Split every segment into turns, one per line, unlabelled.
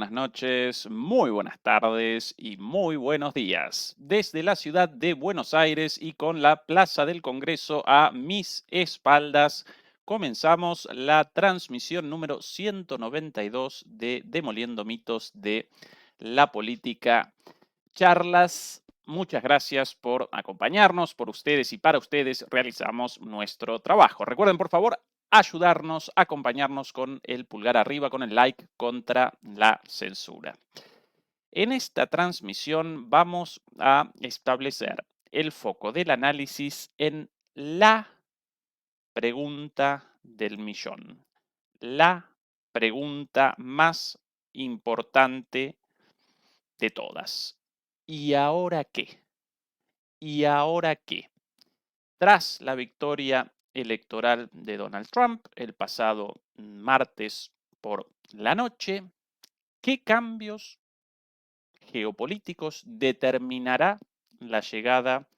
buenas noches, muy buenas tardes y muy buenos días. Desde la ciudad de Buenos Aires y con la Plaza del Congreso a mis espaldas, comenzamos la transmisión número 192 de Demoliendo Mitos de la Política Charlas. Muchas gracias por acompañarnos, por ustedes y para ustedes realizamos nuestro trabajo. Recuerden, por favor, ayudarnos, acompañarnos con el pulgar arriba, con el like contra la censura. En esta transmisión vamos a establecer el foco del análisis en la pregunta del millón, la pregunta más importante de todas. ¿Y ahora qué? ¿Y ahora qué? Tras la victoria electoral de Donald Trump el pasado martes por la noche, ¿qué cambios geopolíticos determinará la llegada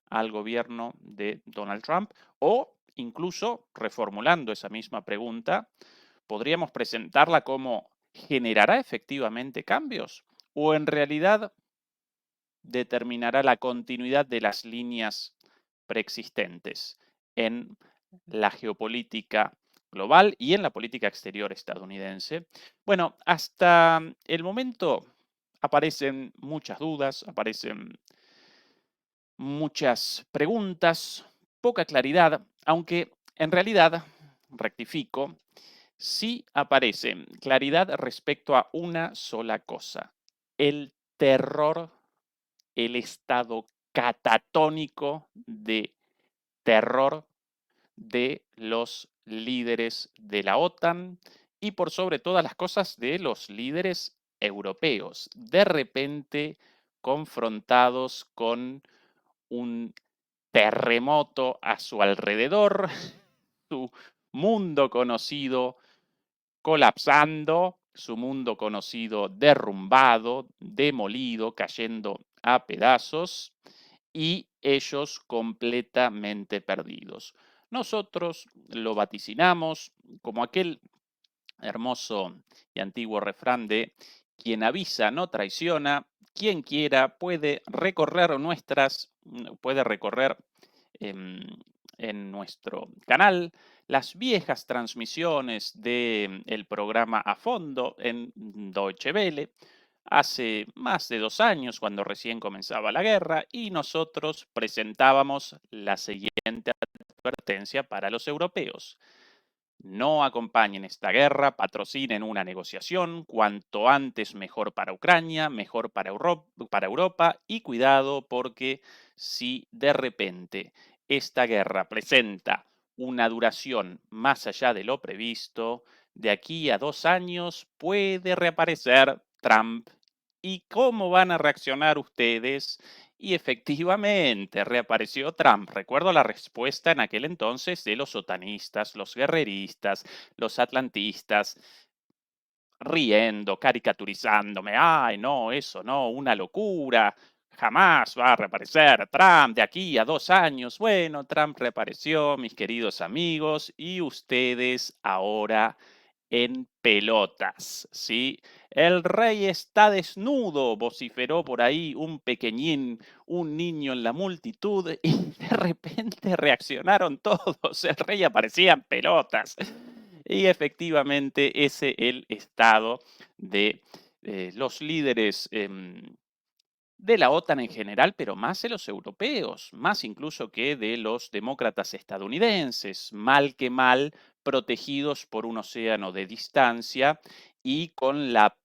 al gobierno de Donald Trump? O incluso, reformulando esa misma pregunta, podríamos presentarla como ¿generará efectivamente cambios? ¿O en realidad determinará la continuidad de las líneas preexistentes en la geopolítica global y en la política exterior estadounidense? Bueno, hasta el momento aparecen muchas dudas, aparecen muchas preguntas, poca claridad, aunque en realidad, rectifico, sí aparece claridad respecto a una sola cosa: el terror, el estado catatónico de terror de los líderes de la OTAN y por sobre todas las cosas de los líderes europeos, de repente confrontados con un terremoto a su alrededor, su mundo conocido colapsando, su mundo conocido derrumbado, demolido, cayendo a pedazos y ellos completamente perdidos. Nosotros lo vaticinamos como aquel hermoso y antiguo refrán de quien avisa no traiciona. Quien quiera puede recorrer puede recorrer em, en nuestro canal las viejas transmisiones del programa A Fondo en Deutsche Welle hace más de 2 años, cuando recién comenzaba la guerra, y nosotros presentábamos la siguiente advertencia para los europeos: no acompañen esta guerra, patrocinen una negociación, cuanto antes mejor para Ucrania, mejor para Europa, y cuidado porque si de repente esta guerra presenta una duración más allá de lo previsto, de aquí a 2 años puede reaparecer Trump. ¿Y cómo van a reaccionar ustedes? Y efectivamente reapareció Trump. Recuerdo la respuesta en aquel entonces de los otanistas, los guerreristas, los atlantistas, riendo, caricaturizándome. Ay, no, eso no, una locura. Jamás va a reaparecer Trump de aquí a 2 años. Bueno, Trump reapareció, mis queridos amigos, y ustedes ahora en pelotas, ¿sí? El rey está desnudo, vociferó por ahí un pequeñín, un niño en la multitud, y de repente reaccionaron todos. El rey aparecía en pelotas. Y efectivamente ese es el estado de los líderes de la OTAN en general, pero más de los europeos, más incluso que de los demócratas estadounidenses, mal que mal, protegidos por un océano de distancia y con la,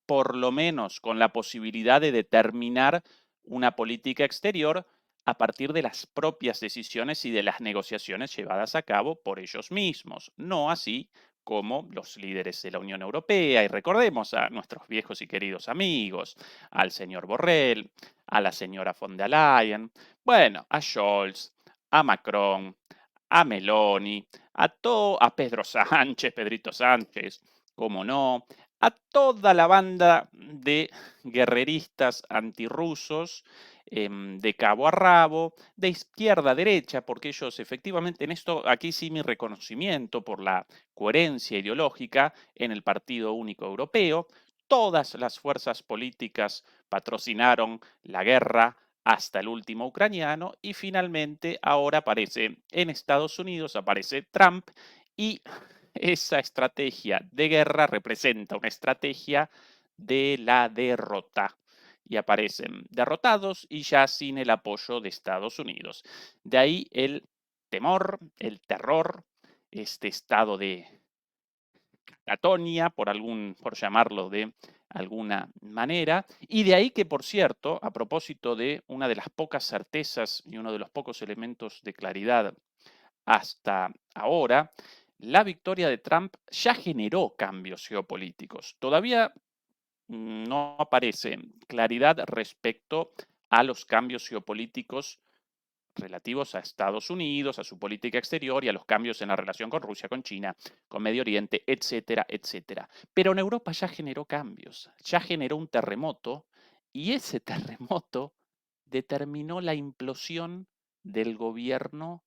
por lo menos, con la posibilidad de determinar una política exterior a partir de las propias decisiones y de las negociaciones llevadas a cabo por ellos mismos, no así como los líderes de la Unión Europea. Y recordemos a nuestros viejos y queridos amigos, al señor Borrell, a la señora von der Leyen, bueno, a Scholz, a Macron, a Meloni, a Pedro Sánchez, Pedrito Sánchez, como no, a toda la banda de guerreristas antirrusos de cabo a rabo, de izquierda a derecha, porque ellos efectivamente en esto, aquí sí mi reconocimiento por la coherencia ideológica en el Partido Único Europeo. Todas las fuerzas políticas patrocinaron la guerra hasta el último ucraniano y finalmente ahora aparece en Estados Unidos, aparece Trump y esa estrategia de guerra representa una estrategia de la derrota y aparecen derrotados y ya sin el apoyo de Estados Unidos. De ahí el temor, el terror, este estado de catatonia, por llamarlo de alguna manera, y de ahí que, por cierto, a propósito de una de las pocas certezas y uno de los pocos elementos de claridad hasta ahora, la victoria de Trump ya generó cambios geopolíticos. Todavía no aparece claridad respecto a los cambios geopolíticos relativos a Estados Unidos, a su política exterior y a los cambios en la relación con Rusia, con China, con Medio Oriente, etcétera, etcétera. Pero en Europa ya generó cambios, ya generó un terremoto y ese terremoto determinó la implosión del gobierno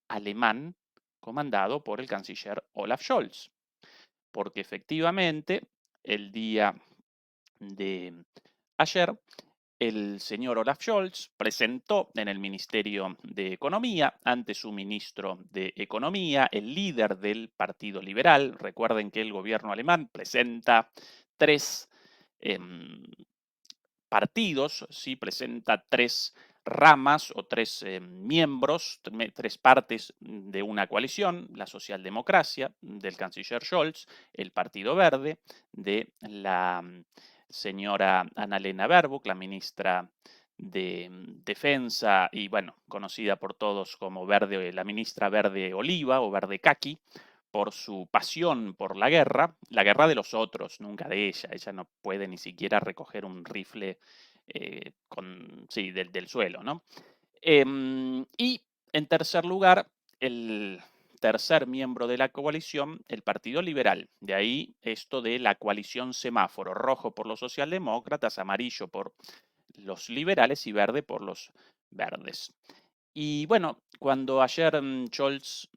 alemán comandado por el canciller Olaf Scholz, porque efectivamente el día de ayer el señor Olaf Scholz presentó en el Ministerio de Economía ante su ministro de Economía, el líder del Partido Liberal. Recuerden que el gobierno alemán presenta tres partidos, ¿sí? Presenta tres ramas o tres miembros, tres partes de una coalición, la socialdemocracia del canciller Scholz, el Partido Verde de la señora Annalena Baerbock, la ministra de Defensa y bueno, conocida por todos como Verde, la ministra Verde Oliva o Verde Kaki, por su pasión por la guerra de los otros, nunca de ella. Ella no puede ni siquiera recoger un rifle sí, del suelo, ¿no? Y en tercer lugar, el tercer miembro de la coalición, el Partido Liberal. De ahí esto de la coalición semáforo, rojo por los socialdemócratas, amarillo por los liberales y verde por los verdes. Y bueno, cuando ayer Scholz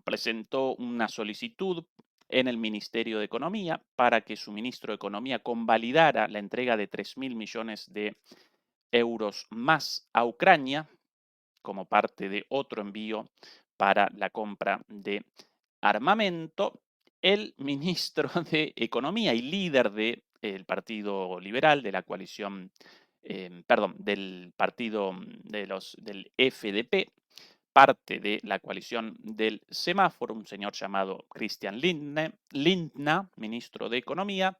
presentó una solicitud en el Ministerio de Economía para que su ministro de Economía convalidara la entrega de 3.000 millones de euros más a Ucrania como parte de otro envío para la compra de armamento, el ministro de Economía y líder del Partido Liberal, de la coalición, perdón, del partido del FDP, parte de la coalición del semáforo, un señor llamado Christian Lindner, ministro de Economía,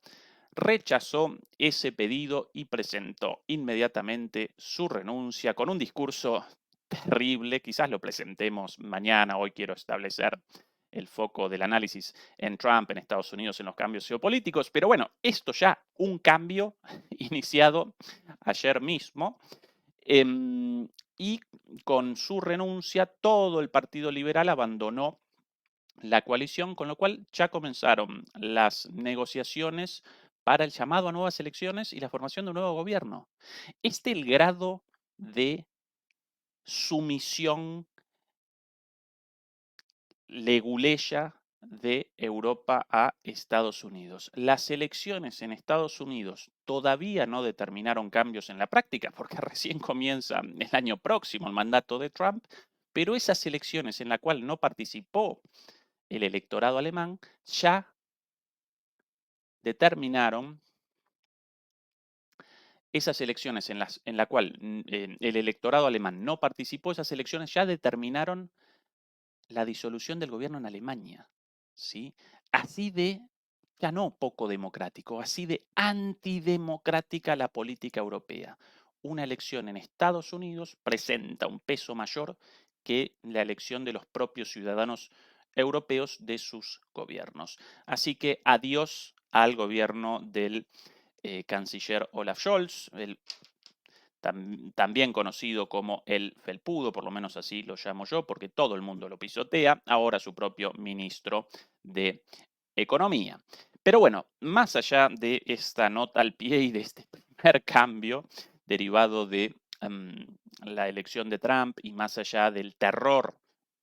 rechazó ese pedido y presentó inmediatamente su renuncia con un discurso terrible. Quizás lo presentemos mañana. Hoy quiero establecer el foco del análisis en Trump, en Estados Unidos, en los cambios geopolíticos. Pero bueno, esto ya un cambio iniciado ayer mismo. Y con su renuncia, todo el Partido Liberal abandonó la coalición, con lo cual ya comenzaron las negociaciones para el llamado a nuevas elecciones y la formación de un nuevo gobierno. Este es el grado de sumisión leguleya de Europa a Estados Unidos. Las elecciones en Estados Unidos todavía no determinaron cambios en la práctica, porque recién comienza el año próximo el mandato de Trump, pero esas elecciones en las cuales no participó el electorado alemán ya determinaron esas elecciones en la cual el electorado alemán no participó, esas elecciones ya determinaron la disolución del gobierno en Alemania, ¿sí? Así de, ya no poco democrático, así de antidemocrática la política europea. Una elección en Estados Unidos presenta un peso mayor que la elección de los propios ciudadanos europeos de sus gobiernos. Así que adiós al gobierno del canciller Olaf Scholz, el también conocido como el felpudo, por lo menos así lo llamo yo, porque todo el mundo lo pisotea, ahora su propio ministro de Economía. Pero bueno, más allá de esta nota al pie y de este primer cambio derivado de la elección de Trump y más allá del terror,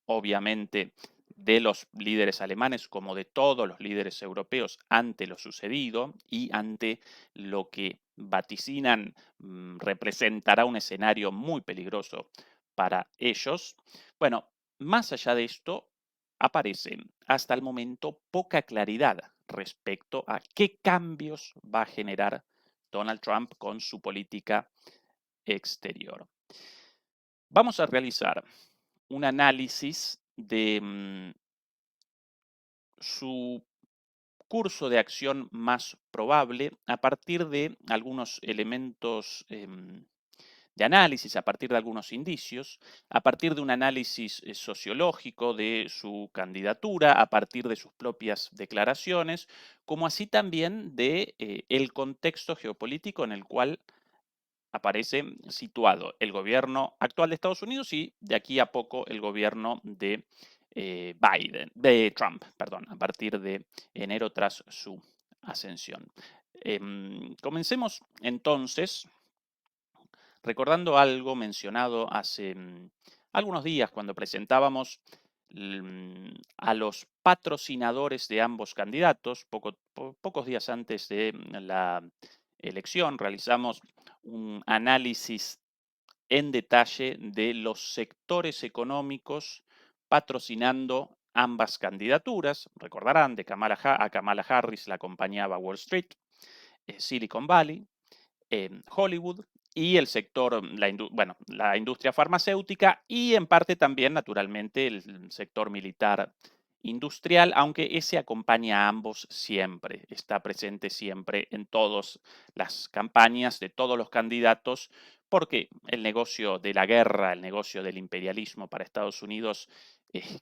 obviamente, de los líderes alemanes como de todos los líderes europeos ante lo sucedido y ante lo que vaticinan representará un escenario muy peligroso para ellos. Bueno, más allá de esto, aparece hasta el momento poca claridad respecto a qué cambios va a generar Donald Trump con su política exterior. Vamos a realizar un análisis de su curso de acción más probable a partir de algunos elementos de análisis, a partir de algunos indicios, a partir de un análisis sociológico de su candidatura, a partir de sus propias declaraciones, como así también de el contexto geopolítico en el cual aparece situado el gobierno actual de Estados Unidos y de aquí a poco el gobierno de de Trump, perdón, a partir de enero tras su ascensión. Comencemos entonces recordando algo mencionado hace algunos días cuando presentábamos a los patrocinadores de ambos candidatos, pocos días antes de la elección, realizamos un análisis en detalle de los sectores económicos patrocinando ambas candidaturas. Recordarán, a Kamala Harris la acompañaba Wall Street, Silicon Valley, Hollywood y el sector, la industria farmacéutica y en parte también, naturalmente, el sector militar industrial, aunque ese acompaña a ambos siempre, está presente siempre en todas las campañas de todos los candidatos, porque el negocio de la guerra, el negocio del imperialismo para Estados Unidos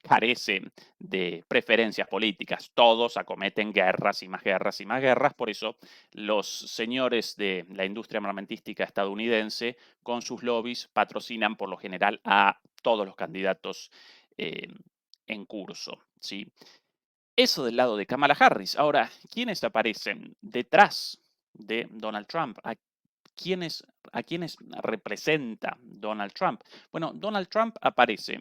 carece de preferencias políticas. Todos acometen guerras y más guerras y más guerras, por eso los señores de la industria armamentística estadounidense, con sus lobbies, patrocinan por lo general a todos los candidatos eh, en curso. ¿Sí? Eso del lado de Kamala Harris. Ahora, ¿quiénes aparecen detrás de Donald Trump? ¿A quiénes representa Donald Trump? Bueno, Donald Trump aparece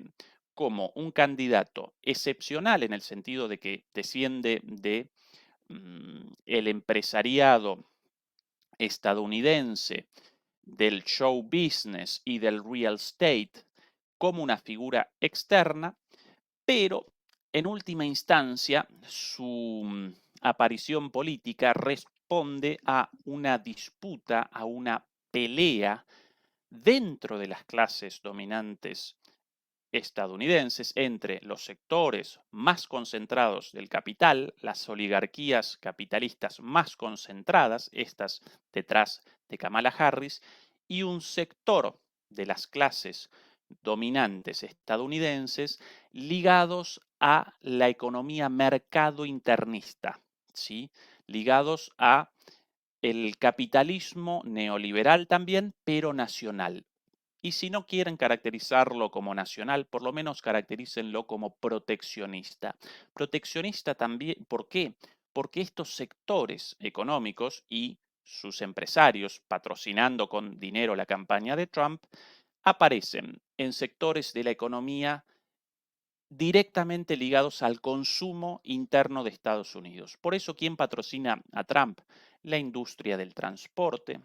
como un candidato excepcional en el sentido de que desciende de el empresariado estadounidense, del show business y del real estate como una figura externa, pero en última instancia su aparición política responde a una disputa, a una pelea dentro de las clases dominantes estadounidenses entre los sectores más concentrados del capital, las oligarquías capitalistas más concentradas, estas detrás de Kamala Harris, y un sector de las clases dominantes estadounidenses ligados a la economía mercado internista, ¿sí? Ligados a el capitalismo neoliberal también, pero nacional. Y si no quieren caracterizarlo como nacional, por lo menos caracterícenlo como proteccionista. Proteccionista también, ¿por qué? Porque estos sectores económicos y sus empresarios, patrocinando con dinero la campaña de Trump, aparecen en sectores de la economía directamente ligados al consumo interno de Estados Unidos. Por eso, ¿quién patrocina a Trump? La industria del transporte,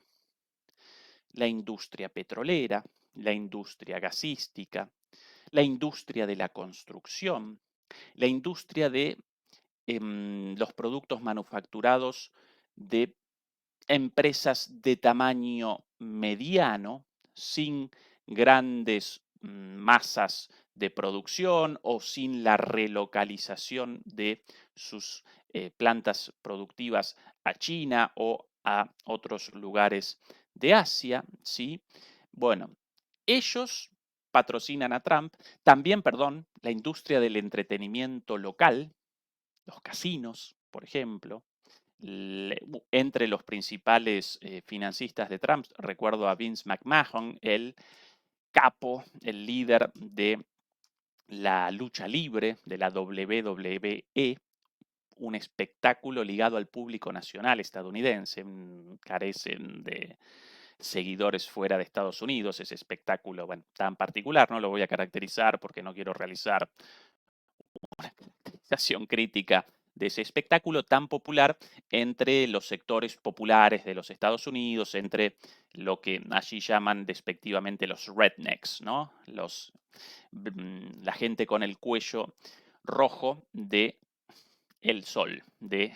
la industria petrolera, la industria gasística, la industria de la construcción, la industria de los productos manufacturados de empresas de tamaño mediano, sin grandes masas de producción o sin la relocalización de sus plantas productivas a China o a otros lugares de Asia, ¿sí? Bueno, ellos patrocinan a Trump, también, perdón, la industria del entretenimiento local, los casinos, por ejemplo, entre los principales financistas de Trump, recuerdo a Vince McMahon, el capo, el líder de la lucha libre, de la WWE, un espectáculo ligado al público nacional estadounidense, carecen de seguidores fuera de Estados Unidos, ese espectáculo, bueno, tan particular, no lo voy a caracterizar porque no quiero realizar una caracterización crítica de ese espectáculo tan popular entre los sectores populares de los Estados Unidos, entre lo que allí llaman despectivamente los rednecks, ¿no? La gente con el cuello rojo de el sol, de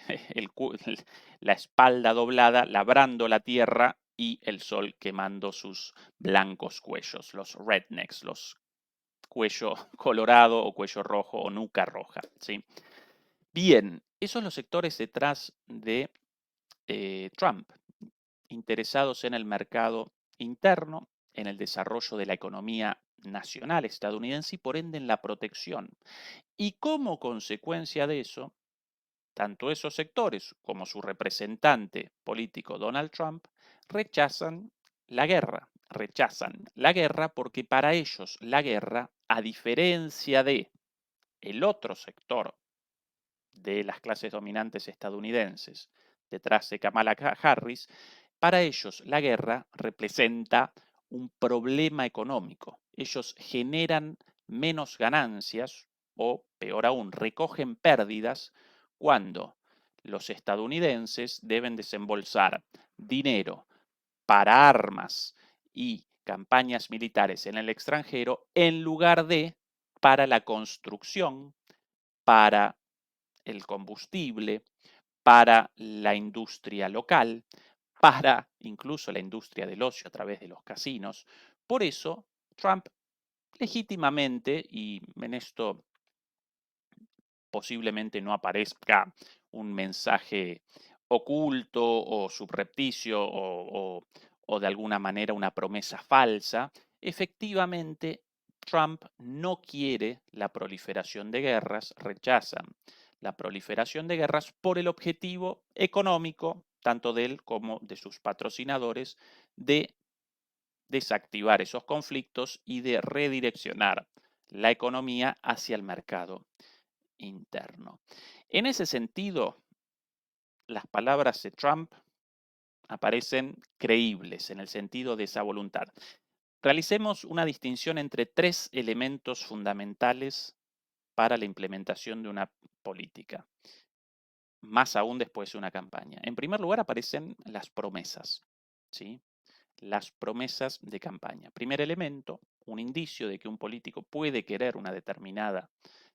la espalda doblada, labrando la tierra y el sol quemando sus blancos cuellos, los rednecks, los cuello colorado o cuello rojo o nuca roja, ¿sí? Bien, esos son los sectores detrás de Trump, interesados en el mercado interno, en el desarrollo de la economía nacional estadounidense y por ende en la protección. Y como consecuencia de eso, tanto esos sectores como su representante político Donald Trump rechazan la guerra porque para ellos la guerra, a diferencia de el otro sector de las clases dominantes estadounidenses detrás de Kamala Harris, para ellos la guerra representa un problema económico. Ellos generan menos ganancias o, peor aún, recogen pérdidas cuando los estadounidenses deben desembolsar dinero para armas y campañas militares en el extranjero en lugar de para la construcción, para el combustible, para la industria local, para incluso la industria del ocio a través de los casinos. Por eso, Trump legítimamente, y en esto posiblemente no aparezca un mensaje oculto o subrepticio o de alguna manera una promesa falsa, efectivamente Trump no quiere la proliferación de guerras, rechaza la proliferación de guerras por el objetivo económico, tanto de él como de sus patrocinadores, de desactivar esos conflictos y de redireccionar la economía hacia el mercado interno. En ese sentido, las palabras de Trump aparecen creíbles en el sentido de esa voluntad. Realicemos una distinción entre tres elementos fundamentales para la implementación de una política, más aún después de una campaña. En primer lugar aparecen las promesas, ¿sí? Las promesas de campaña. Primer elemento, un indicio de que un político puede querer una determinada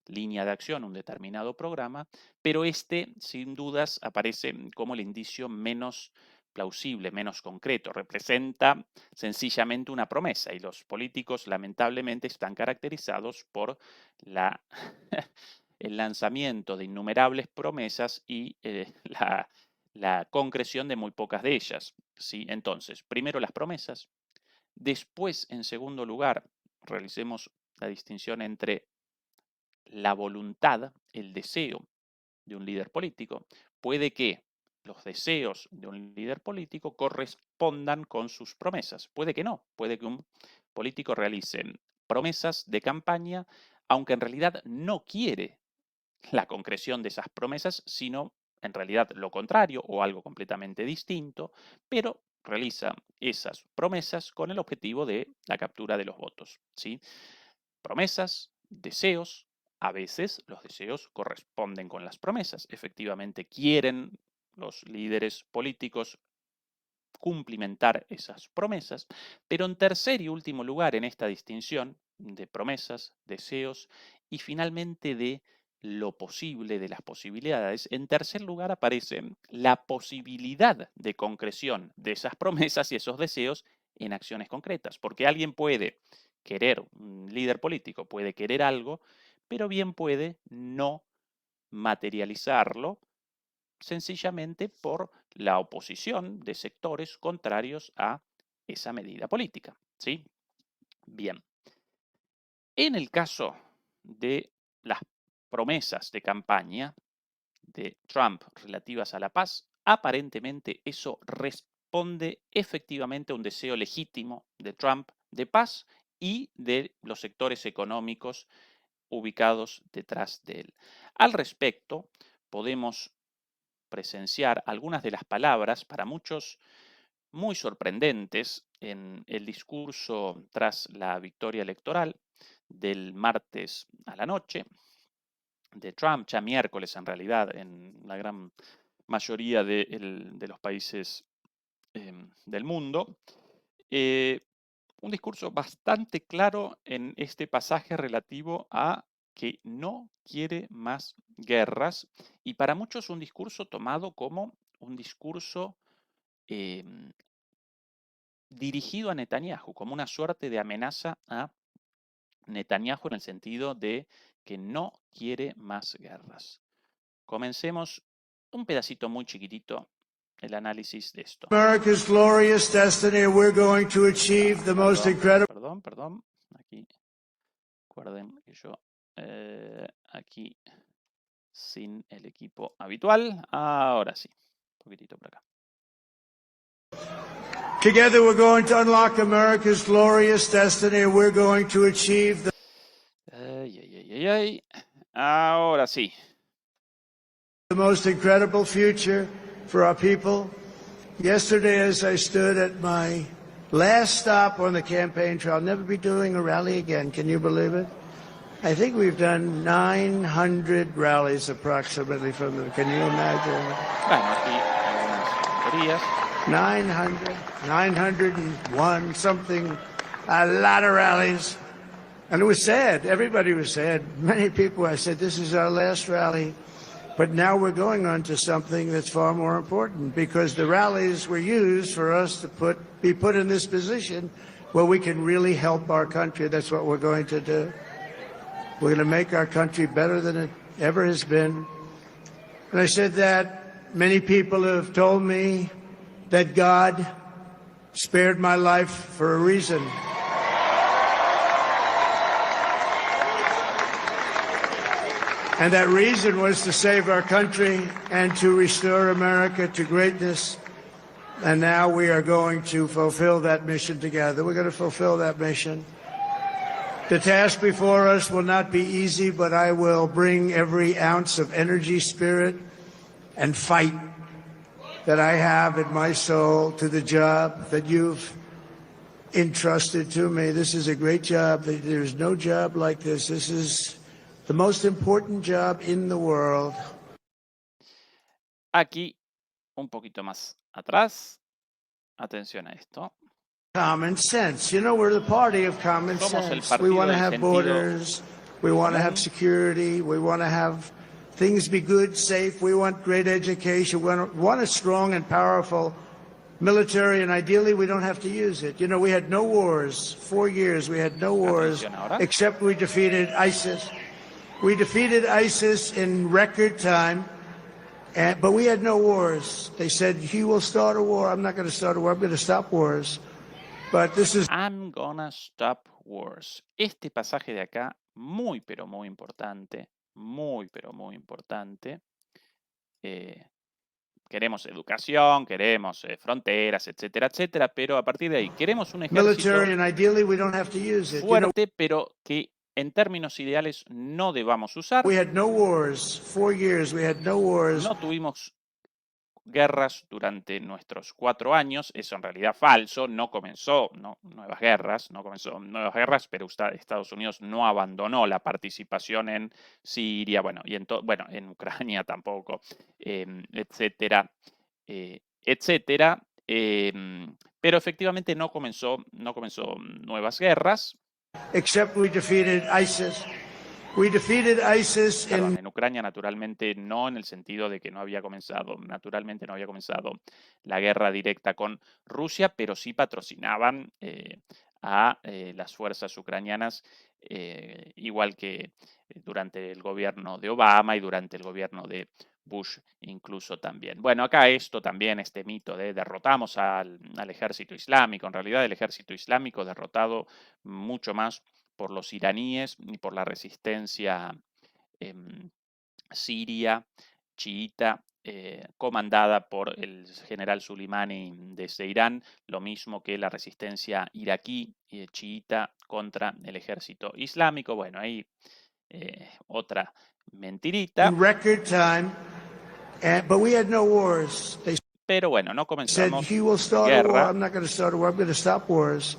línea de acción, un determinado programa, pero este, sin dudas, aparece como el indicio menos plausible, menos concreto. Representa sencillamente una promesa y los políticos lamentablemente están caracterizados por la, el lanzamiento de innumerables promesas y la concreción de muy pocas de ellas. ¿Sí? Entonces, primero las promesas, después, en segundo lugar, realicemos la distinción entre la voluntad, el deseo de un líder político. Puede que los deseos de un líder político correspondan con sus promesas. Puede que no. Puede que un político realice promesas de campaña, aunque en realidad no quiere la concreción de esas promesas, sino en realidad lo contrario o algo completamente distinto, pero realiza esas promesas con el objetivo de la captura de los votos. ¿Sí? Promesas, deseos, a veces los deseos corresponden con las promesas. Efectivamente, quieren los líderes políticos cumplimentar esas promesas, pero en tercer y último lugar en esta distinción de promesas, deseos y finalmente de lo posible, de las posibilidades, en tercer lugar aparece la posibilidad de concreción de esas promesas y esos deseos en acciones concretas, porque alguien puede querer, un líder político puede querer algo, pero bien puede no materializarlo sencillamente por la oposición de sectores contrarios a esa medida política. ¿Sí? Bien. En el caso de las promesas de campaña de Trump relativas a la paz, aparentemente eso responde efectivamente a un deseo legítimo de Trump de paz y de los sectores económicos ubicados detrás de él. Al respecto, podemos presenciar algunas de las palabras para muchos muy sorprendentes en el discurso tras la victoria electoral del martes a la noche de Trump, ya miércoles en realidad, en la gran mayoría de los países del mundo. Un discurso bastante claro en este pasaje relativo a que no quiere más guerras y para muchos un discurso tomado como un discurso em, dirigido a Netanyahu, como una suerte de amenaza a Netanyahu en el sentido de que no quiere más guerras. Comencemos un pedacito muy chiquitito el análisis de esto.
America's glorious destiny, we're going to achieve the most incredible.
Perdón. Aquí, recuerden que yo aquí sin el equipo habitual. Ahora sí, un poquitito por acá.
Together we're going to unlock America's glorious destiny, we're going to achieve the
Ahora sí.
most incredible future for our people. Yesterday, as I stood at my last stop on the campaign trail, I'll never be doing a rally again. Can you believe it? I think we've done 900 rallies approximately from them. Can you imagine?
Bueno, aquí algunas teorías.
901, something, a lot of rallies. And it was sad. Everybody was sad. Many people, I said, this is our last rally. But now we're going on to something that's far more important because the rallies were used for us to be put in this position where we can really help our country. That's what we're going to do. We're going to make our country better than it ever has been. And I said that many people have told me that God spared my life for a reason. And that reason was to save our country and to restore America to greatness. And now we are going to fulfill that mission together. We're going to fulfill that mission. The task before us will not be easy, but I will bring every ounce of energy, spirit, and fight that I have in my soul to the job that you've entrusted to me. This is a great job. There's no job like this. This is the most important job in the world.
Aquí, un poquito más atrás, atención a esto.
Common sense. You know, we're the party of common sense. We want to have borders. We want to have security. We want to have things be good, safe. We want great education. We want a strong and powerful military, and ideally we don't have to use it. You know, we had no wars. 4 years we had no wars, except we defeated ISIS. We defeated ISIS in record time, but we had no wars. They said, he will start a war. I'm not going to start a war. I'm going to stop wars. But this is...
I'm gonna stop wars. Este pasaje de acá, muy pero muy importante, muy pero muy importante. Queremos educación, queremos fronteras, etcétera, etcétera, pero a partir de ahí queremos un ejército fuerte, pero que en términos ideales no debamos usar. No tuvimos guerras durante nuestros 4 años, eso en realidad falso, no comenzó nuevas guerras, pero Estados Unidos no abandonó la participación en Siria, y en Ucrania tampoco, etcétera, etcétera, pero efectivamente no comenzó nuevas guerras.
Except we defeated ISIS. We defeated ISIS
en Ucrania, naturalmente, no en el sentido de que no había comenzado la guerra directa con Rusia, pero sí patrocinaban a las fuerzas ucranianas, igual que durante el gobierno de Obama y durante el gobierno de Bush incluso también. Bueno, acá este mito de derrotamos al ejército islámico. En realidad el ejército islámico derrotado mucho más por los iraníes y por la resistencia siria, chiita, comandada por el general Soleimani desde Irán, lo mismo que la resistencia iraquí chiita contra el ejército islámico. Bueno, ahí otra mentirita.
In record time, but we had no wars.
Pero bueno, no
Said
comenzamos
he will start a war.
guerra.
I'm not going to start a war. I'm going to stop wars.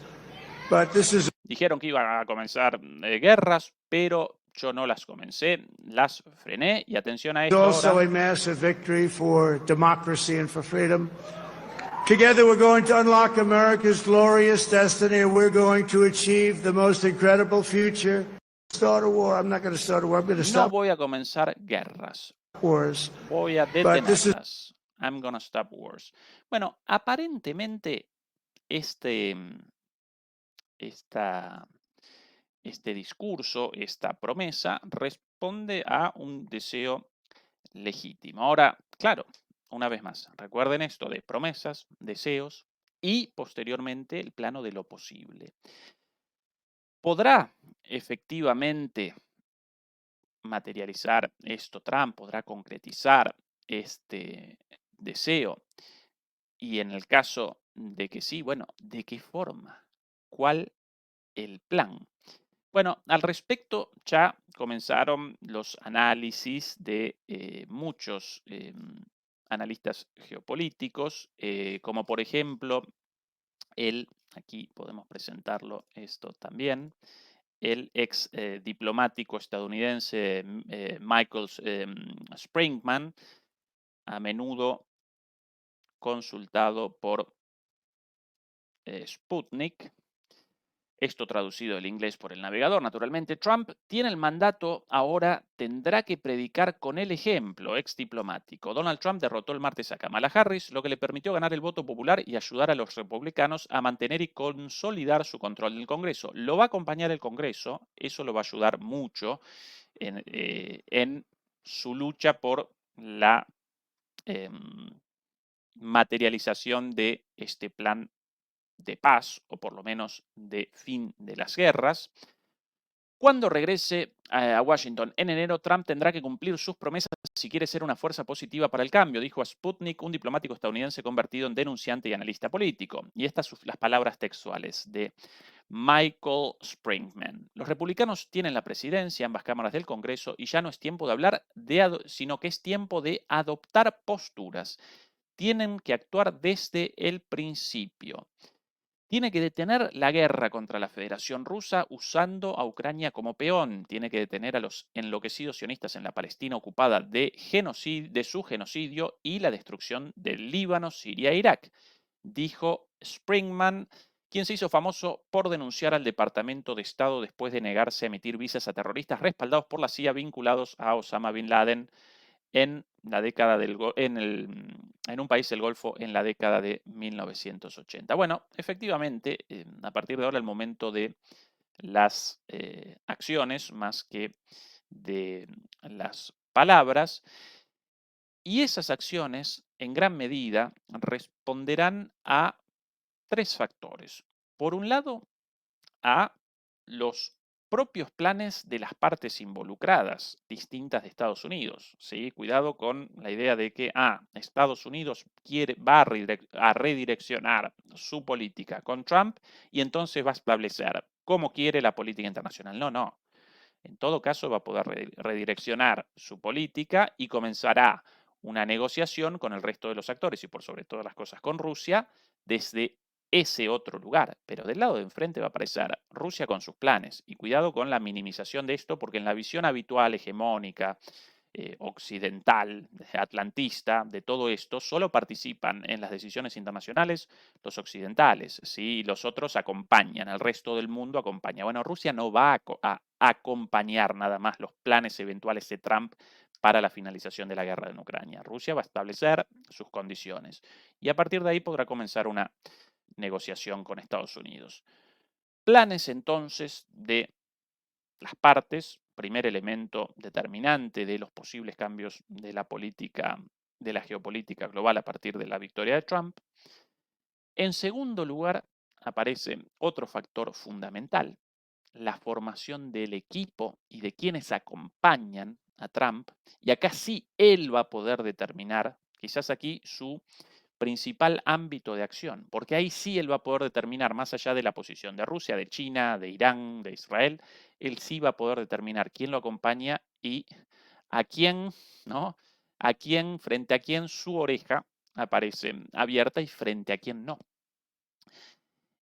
But this is
Dijeron que iban a comenzar guerras, pero yo no las comencé, las frené. Y atención a esto
also
ahora.
a massive victory for democracy and for freedom. Together we're going to unlock America's glorious destiny and we're going to achieve the most incredible future. Start a war. I'm not going to start a war. I'm going to
No
stop
voy a comenzar guerras,
wars.
voy a
But this is
detenerlas. I'm gonna stop wars. Bueno, aparentemente este, esta, este discurso, esta promesa, responde a un deseo legítimo. Ahora, claro, una vez más, recuerden esto de promesas, deseos y posteriormente el plano de lo posible. ¿Podrá efectivamente materializar esto Trump? ¿Podrá concretizar este deseo? Y en el caso de que sí, bueno, ¿de qué forma? ¿Cuál el plan? Bueno, al respecto ya comenzaron los análisis de muchos analistas geopolíticos, como por ejemplo aquí podemos presentarlo esto también, el ex diplomático estadounidense Michael Springman, a menudo consultado por Sputnik. Esto traducido del inglés por el navegador, naturalmente. Trump tiene el mandato, ahora tendrá que predicar con el ejemplo, ex diplomático. Donald Trump derrotó el martes a Kamala Harris, lo que le permitió ganar el voto popular y ayudar a los republicanos a mantener y consolidar su control del Congreso. Lo va a acompañar el Congreso, eso lo va a ayudar mucho en su lucha por la materialización de este plan de paz, o por lo menos de fin de las guerras. Cuando regrese a Washington en enero, Trump tendrá que cumplir sus promesas si quiere ser una fuerza positiva para el cambio, dijo a Sputnik, un diplomático estadounidense convertido en denunciante y analista político. Y estas son las palabras textuales de Michael Springman. Los republicanos tienen la presidencia, ambas cámaras del Congreso, y ya no es tiempo de hablar, sino que es tiempo de adoptar posturas. Tienen que actuar desde el principio. Tiene que detener la guerra contra la Federación Rusa usando a Ucrania como peón. Tiene que detener a los enloquecidos sionistas en la Palestina ocupada de su genocidio y la destrucción del Líbano, Siria e Irak, dijo Springman, quien se hizo famoso por denunciar al Departamento de Estado después de negarse a emitir visas a terroristas respaldados por la CIA vinculados a Osama Bin Laden en la década en un país del Golfo en la década de 1980. Bueno, efectivamente, a partir de ahora el momento de las acciones más que de las palabras, y esas acciones en gran medida responderán a tres factores. Por un lado, a los propios planes de las partes involucradas, distintas de Estados Unidos. ¿Sí? Cuidado con la idea de que Estados Unidos va a redireccionar su política con Trump y entonces va a establecer cómo quiere la política internacional. No, no. En todo caso, va a poder redireccionar su política y comenzará una negociación con el resto de los actores y por sobre todas las cosas con Rusia desde ese otro lugar. Pero del lado de enfrente va a aparecer Rusia con sus planes. Y cuidado con la minimización de esto, porque en la visión habitual, hegemónica, occidental, atlantista, de todo esto, solo participan en las decisiones internacionales los occidentales, ¿sí? Los otros acompañan, el resto del mundo acompaña. Bueno, Rusia no va a acompañar nada más los planes eventuales de Trump para la finalización de la guerra en Ucrania. Rusia va a establecer sus condiciones y a partir de ahí podrá comenzar una negociación con Estados Unidos. Planes entonces de las partes, primer elemento determinante de los posibles cambios de la política, de la geopolítica global a partir de la victoria de Trump. En segundo lugar, aparece otro factor fundamental, la formación del equipo y de quienes acompañan a Trump. Y acá sí él va a poder determinar, quizás aquí su principal ámbito de acción, porque ahí sí él va a poder determinar, más allá de la posición de Rusia, de China, de Irán, de Israel, él sí va a poder determinar quién lo acompaña y a quién, ¿no? A quién, frente a quién su oreja aparece abierta y frente a quién no.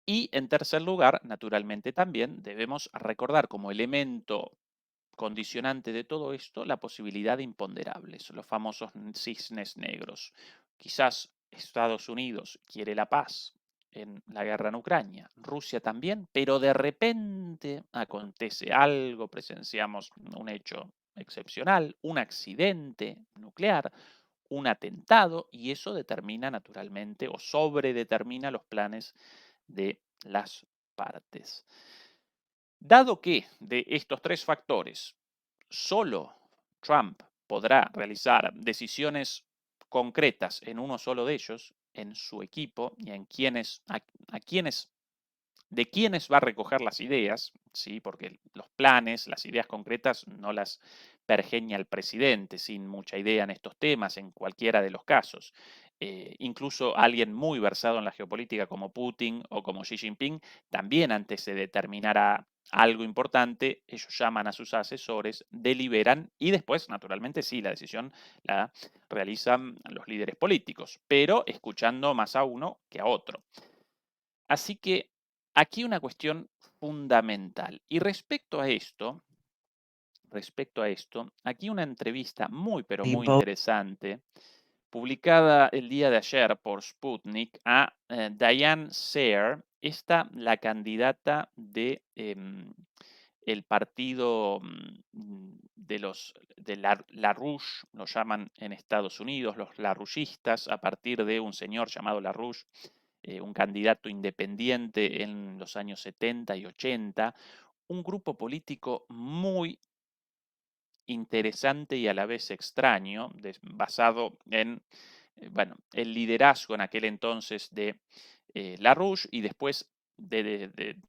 Y en tercer lugar, naturalmente también debemos recordar como elemento condicionante de todo esto la posibilidad de imponderables, los famosos cisnes negros. Quizás Estados Unidos quiere la paz en la guerra en Ucrania, Rusia también, pero de repente acontece algo, presenciamos un hecho excepcional, un accidente nuclear, un atentado, y eso determina naturalmente o sobredetermina los planes de las partes. Dado que de estos tres factores solo Trump podrá realizar decisiones concretas en uno solo de ellos, en su equipo y en de quienes va a recoger las ideas, ¿sí? Porque los planes, las ideas concretas no las pergeña el presidente sin mucha idea en estos temas, en cualquiera de los casos. Incluso alguien muy versado en la geopolítica como Putin o como Xi Jinping, también antes de determinar algo importante, ellos llaman a sus asesores, deliberan y después, naturalmente, sí, la decisión la realizan los líderes políticos, pero escuchando más a uno que a otro. Así que aquí una cuestión fundamental. Y respecto a esto, aquí una entrevista muy, pero muy interesante, publicada el día de ayer por Sputnik a Diane Sare, la candidata de el partido de LaRouche, lo llaman en Estados Unidos, los larrouchistas, a partir de un señor llamado LaRouche, un candidato independiente en los años 70 y 80, un grupo político muy interesante y a la vez extraño, basado en bueno, el liderazgo en aquel entonces de LaRouche y después,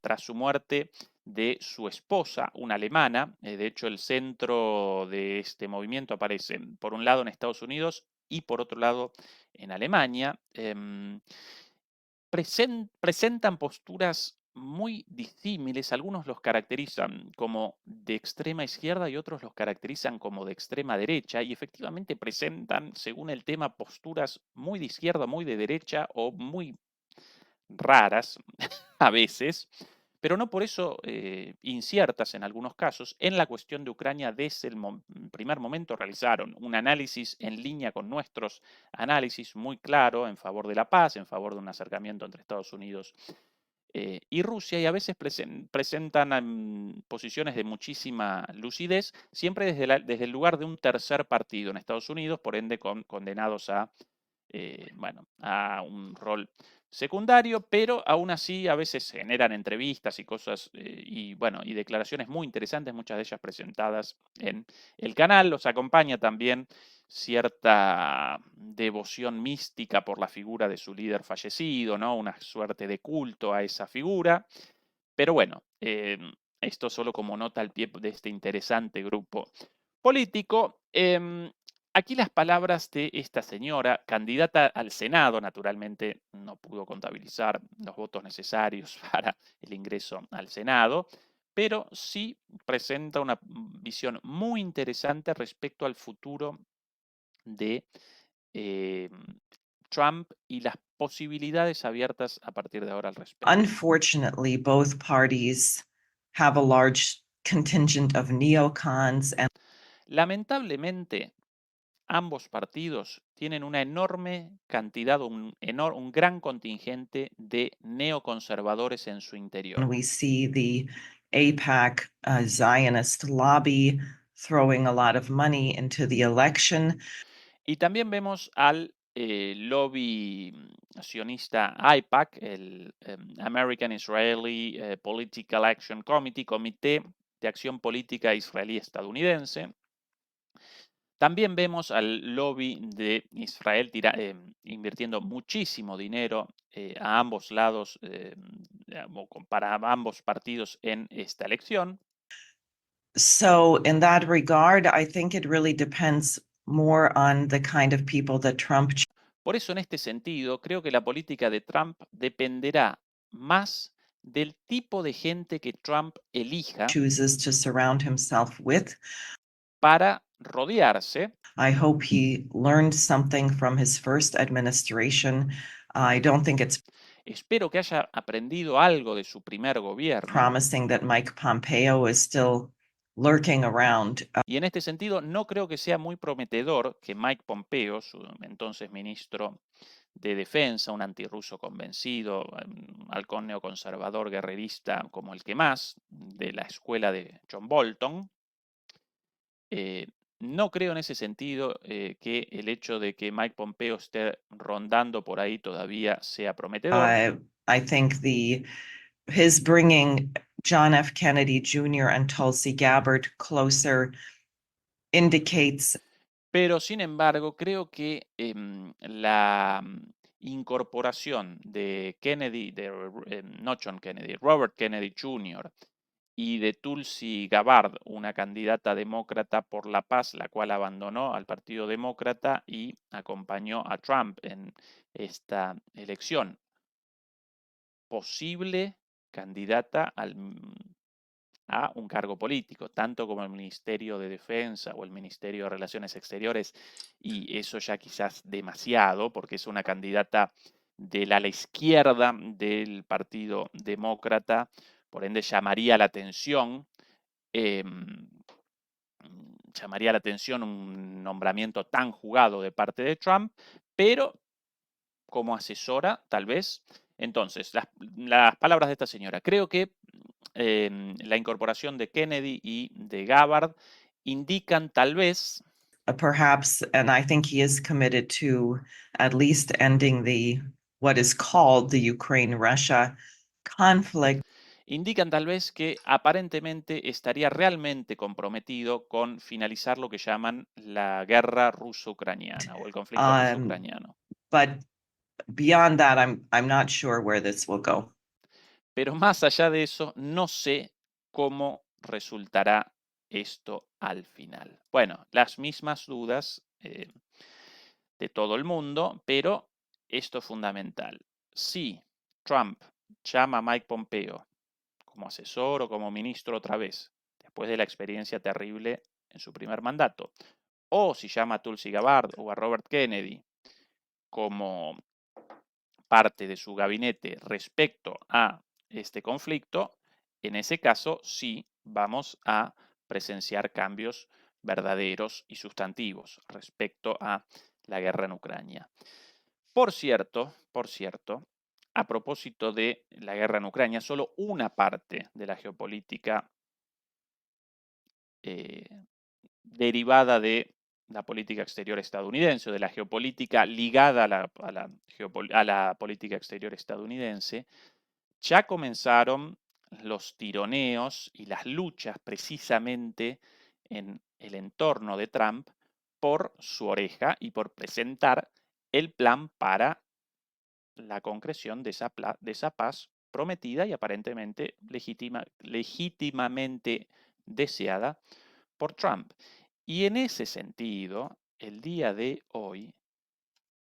tras su muerte, de su esposa, una alemana. De hecho, el centro de este movimiento aparece por un lado en Estados Unidos y por otro lado en Alemania. Presentan posturas muy disímiles, algunos los caracterizan como de extrema izquierda y otros los caracterizan como de extrema derecha, y efectivamente presentan, según el tema, posturas muy de izquierda, muy de derecha o muy raras a veces, pero no por eso inciertas en algunos casos. En la cuestión de Ucrania, desde el primer momento realizaron un análisis en línea con nuestros análisis muy claro en favor de la paz, en favor de un acercamiento entre Estados Unidos y Rusia, y a veces presentan posiciones de muchísima lucidez, siempre desde el lugar de un tercer partido en Estados Unidos, por ende condenados a bueno, a un rol secundario, pero aún así a veces se generan entrevistas y cosas y bueno, y declaraciones muy interesantes, muchas de ellas presentadas en el canal. Los acompaña también cierta devoción mística por la figura de su líder fallecido, ¿no? Una suerte de culto a esa figura. Pero bueno, esto solo como nota al pie de este interesante grupo político. Aquí las palabras de esta señora, candidata al Senado, naturalmente no pudo contabilizar los votos necesarios para el ingreso al Senado, pero sí presenta una visión muy interesante respecto al futuro de eh, Trump y las posibilidades abiertas a partir de ahora al respecto.
Unfortunately, both parties have a large contingent of neocons and
Lamentablemente, ambos partidos tienen una enorme cantidad, un gran contingente de neoconservadores en su interior.
we see the AIPAC Zionist lobby throwing a lot of money into the election.
Y también vemos al lobby sionista AIPAC, el American Israeli Political Action Committee, Comité de Acción Política Israelí-Estadounidense. También vemos al lobby de Israel invirtiendo muchísimo dinero a ambos lados, para ambos partidos en esta elección.
So, in that regard, I think it really depends more on the kind of people that Trump
Por eso, en este sentido, creo que la política de Trump dependerá más del tipo de gente que Trump elija
chooses to surround himself with.
para rodearse.
I hope he learned something from his first administration. I don't think it's
Espero que haya aprendido algo de su primer gobierno.
promising that Mike Pompeo is still lurking around.
Y en este sentido, no creo que sea muy prometedor que Mike Pompeo, su entonces ministro de Defensa, un antirruso convencido, halcón neoconservador guerrerista como el que más, de la escuela de John Bolton, no creo en ese sentido que el hecho de que Mike Pompeo esté rondando por ahí todavía sea prometedor.
I think his bringing John F. Kennedy Jr. and Tulsi Gabbard closer indicates
Pero sin embargo, creo que la incorporación de Kennedy, no John Kennedy, Robert Kennedy Jr. y de Tulsi Gabbard, una candidata demócrata por la paz, la cual abandonó al Partido Demócrata y acompañó a Trump en esta elección. Posible candidata a un cargo político, tanto como el Ministerio de Defensa o el Ministerio de Relaciones Exteriores, y eso ya quizás demasiado, porque es una candidata del ala izquierda del Partido Demócrata, por ende llamaría la atención un nombramiento tan jugado de parte de Trump, pero como asesora, tal vez. Entonces, las palabras de esta señora. Creo que la incorporación de Kennedy y de Gabbard indican tal vez,
perhaps, and I think he is committed to at least ending what is called the Ukraine-Russia conflict.
indican tal vez que aparentemente estaría realmente comprometido con finalizar lo que llaman la guerra ruso-ucraniana o el conflicto ruso-ucraniano.
But beyond that, I'm not sure where this will go.
Pero más allá de eso, no sé cómo resultará esto al final. Bueno, las mismas dudas de todo el mundo, pero esto es fundamental. Si Trump llama a Mike Pompeo como asesor o como ministro otra vez, después de la experiencia terrible en su primer mandato, o si llama a Tulsi Gabbard o a Robert Kennedy como parte de su gabinete respecto a este conflicto, en ese caso sí vamos a presenciar cambios verdaderos y sustantivos respecto a la guerra en Ucrania. Por cierto, a propósito de la guerra en Ucrania, solo una parte de la geopolítica derivada de la política exterior estadounidense o de la geopolítica ligada a la política exterior estadounidense, ya comenzaron los tironeos y las luchas precisamente en el entorno de Trump por su oreja y por presentar el plan para la concreción de esa paz prometida y aparentemente legítimamente deseada por Trump. Y en ese sentido, el día de hoy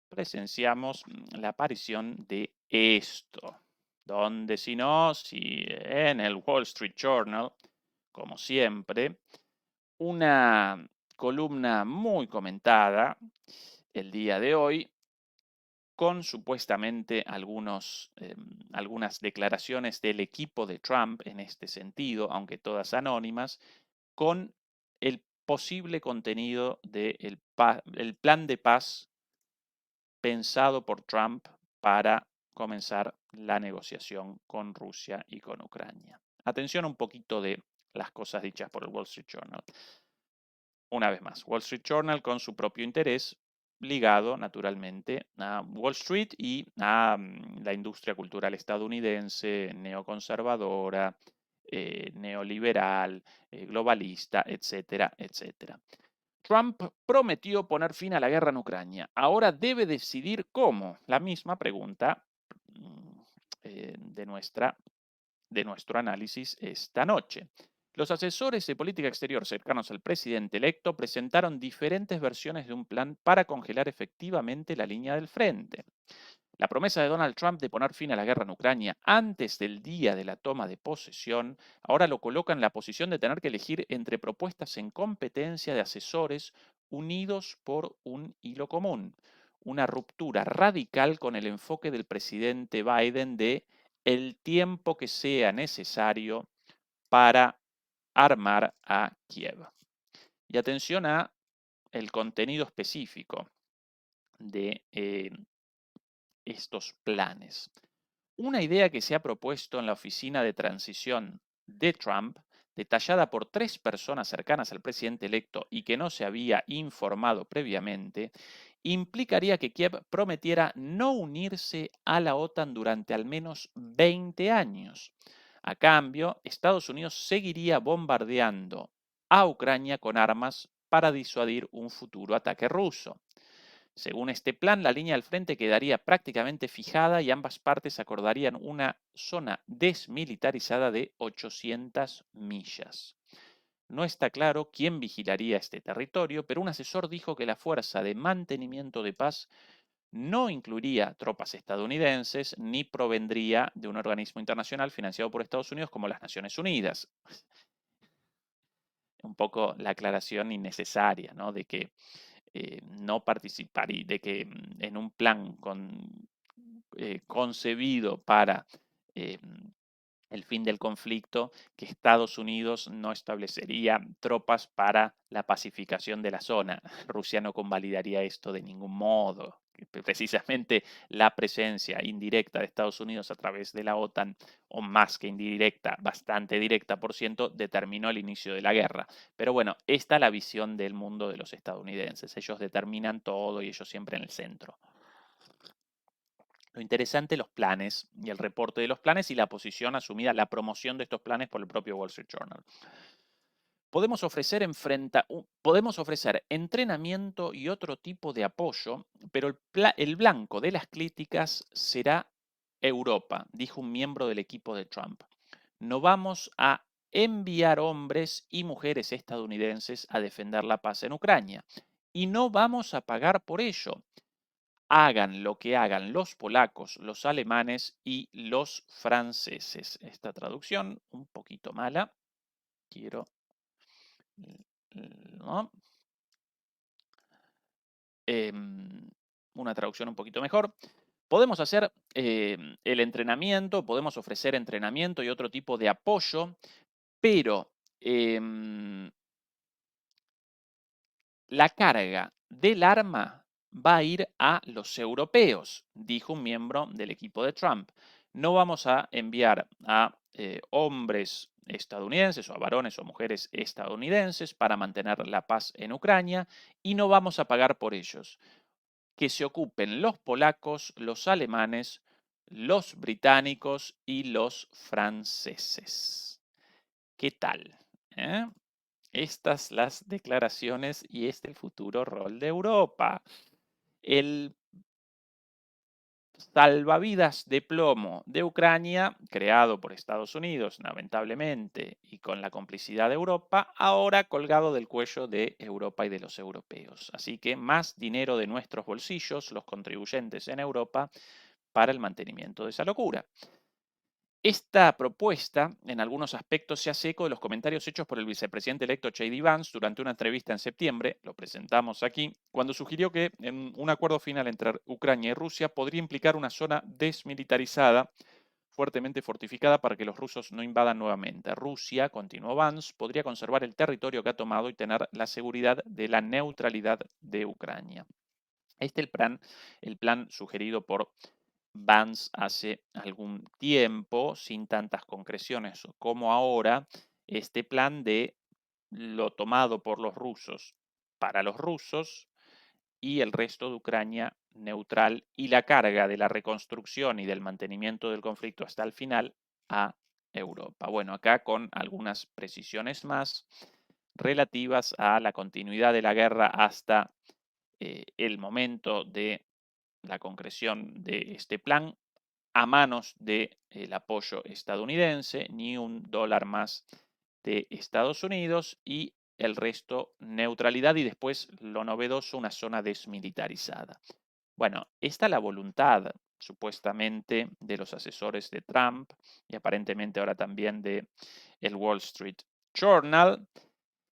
presenciamos la aparición de esto, donde si no, si en el Wall Street Journal, como siempre, una columna muy comentada el día de hoy, con supuestamente algunas declaraciones del equipo de Trump en este sentido, aunque todas anónimas, con el posible contenido del el plan de paz pensado por Trump para comenzar la negociación con Rusia y con Ucrania. Atención un poquito de las cosas dichas por el Wall Street Journal. Una vez más, Wall Street Journal con su propio interés ligado naturalmente a Wall Street y a la industria cultural estadounidense, neoconservadora, neoliberal, globalista, etcétera, etcétera. Trump prometió poner fin a la guerra en Ucrania. Ahora debe decidir cómo. La misma pregunta de nuestro análisis esta noche. Los asesores de política exterior cercanos al presidente electo presentaron diferentes versiones de un plan para congelar efectivamente la línea del frente. La promesa de Donald Trump de poner fin a la guerra en Ucrania antes del día de la toma de posesión ahora lo coloca en la posición de tener que elegir entre propuestas en competencia de asesores unidos por un hilo común, una ruptura radical con el enfoque del presidente Biden de el tiempo que sea necesario para armar a Kiev. Y atención a el contenido específico de estos planes. Una idea que se ha propuesto en la oficina de transición de Trump, detallada por 3 personas cercanas al presidente electo y que no se había informado previamente, implicaría que Kiev prometiera no unirse a la OTAN durante al menos 20 años. A cambio, Estados Unidos seguiría bombardeando a Ucrania con armas para disuadir un futuro ataque ruso. Según este plan, la línea del frente quedaría prácticamente fijada y ambas partes acordarían una zona desmilitarizada de 800 millas. No está claro quién vigilaría este territorio, pero un asesor dijo que la Fuerza de Mantenimiento de Paz no incluiría tropas estadounidenses ni provendría de un organismo internacional financiado por Estados Unidos como las Naciones Unidas. Un poco la aclaración innecesaria, ¿no? De que no participar y de que en un plan concebido para eh, el fin del conflicto, que Estados Unidos no establecería tropas para la pacificación de la zona. Rusia no convalidaría esto de ningún modo. Precisamente la presencia indirecta de Estados Unidos a través de la OTAN, o más que indirecta, bastante directa, por ciento, determinó el inicio de la guerra. Pero bueno, esta es la visión del mundo de los estadounidenses. Ellos determinan todo y ellos siempre en el centro. Lo interesante, los planes y el reporte de los planes y la posición asumida, la promoción de estos planes por el propio Wall Street Journal. Podemos ofrecer entrenamiento y otro tipo de apoyo, pero el blanco de las críticas será Europa, dijo un miembro del equipo de Trump. No vamos a enviar hombres y mujeres estadounidenses a defender la paz en Ucrania y no vamos a pagar por ello. Hagan lo que hagan los polacos, los alemanes y los franceses. Esta traducción un poquito mala. Quiero... ¿no? Una traducción un poquito mejor. Podemos hacer el entrenamiento, podemos ofrecer entrenamiento y otro tipo de apoyo, pero la carga del arma va a ir a los europeos, dijo un miembro del equipo de Trump. No vamos a enviar a hombres estadounidenses o a varones o mujeres estadounidenses para mantener la paz en Ucrania y no vamos a pagar por ellos. Que se ocupen los polacos, los alemanes, los británicos y los franceses. ¿Qué tal? Estas las declaraciones y el futuro rol de Europa. El salvavidas de plomo de Ucrania, creado por Estados Unidos, lamentablemente, y con la complicidad de Europa, ahora colgado del cuello de Europa y de los europeos. Así que más dinero de nuestros bolsillos, los contribuyentes en Europa, para el mantenimiento de esa locura. Esta propuesta, en algunos aspectos, se hace eco de los comentarios hechos por el vicepresidente electo J.D. Vance durante una entrevista en septiembre, lo presentamos aquí, cuando sugirió que un acuerdo final entre Ucrania y Rusia podría implicar una zona desmilitarizada, fuertemente fortificada para que los rusos no invadan nuevamente. Rusia, continuó Vance, podría conservar el territorio que ha tomado y tener la seguridad de la neutralidad de Ucrania. Este es el plan sugerido por Vance hace algún tiempo, sin tantas concreciones como ahora, este plan de lo tomado por los rusos para los rusos y el resto de Ucrania neutral y la carga de la reconstrucción y del mantenimiento del conflicto hasta el final a Europa. Bueno, acá con algunas precisiones más relativas a la continuidad de la guerra hasta el momento de la concreción de este plan a manos del apoyo estadounidense, ni un dólar más de Estados Unidos y el resto neutralidad y después lo novedoso, una zona desmilitarizada. Bueno, está la voluntad supuestamente de los asesores de Trump y aparentemente ahora también de el Wall Street Journal.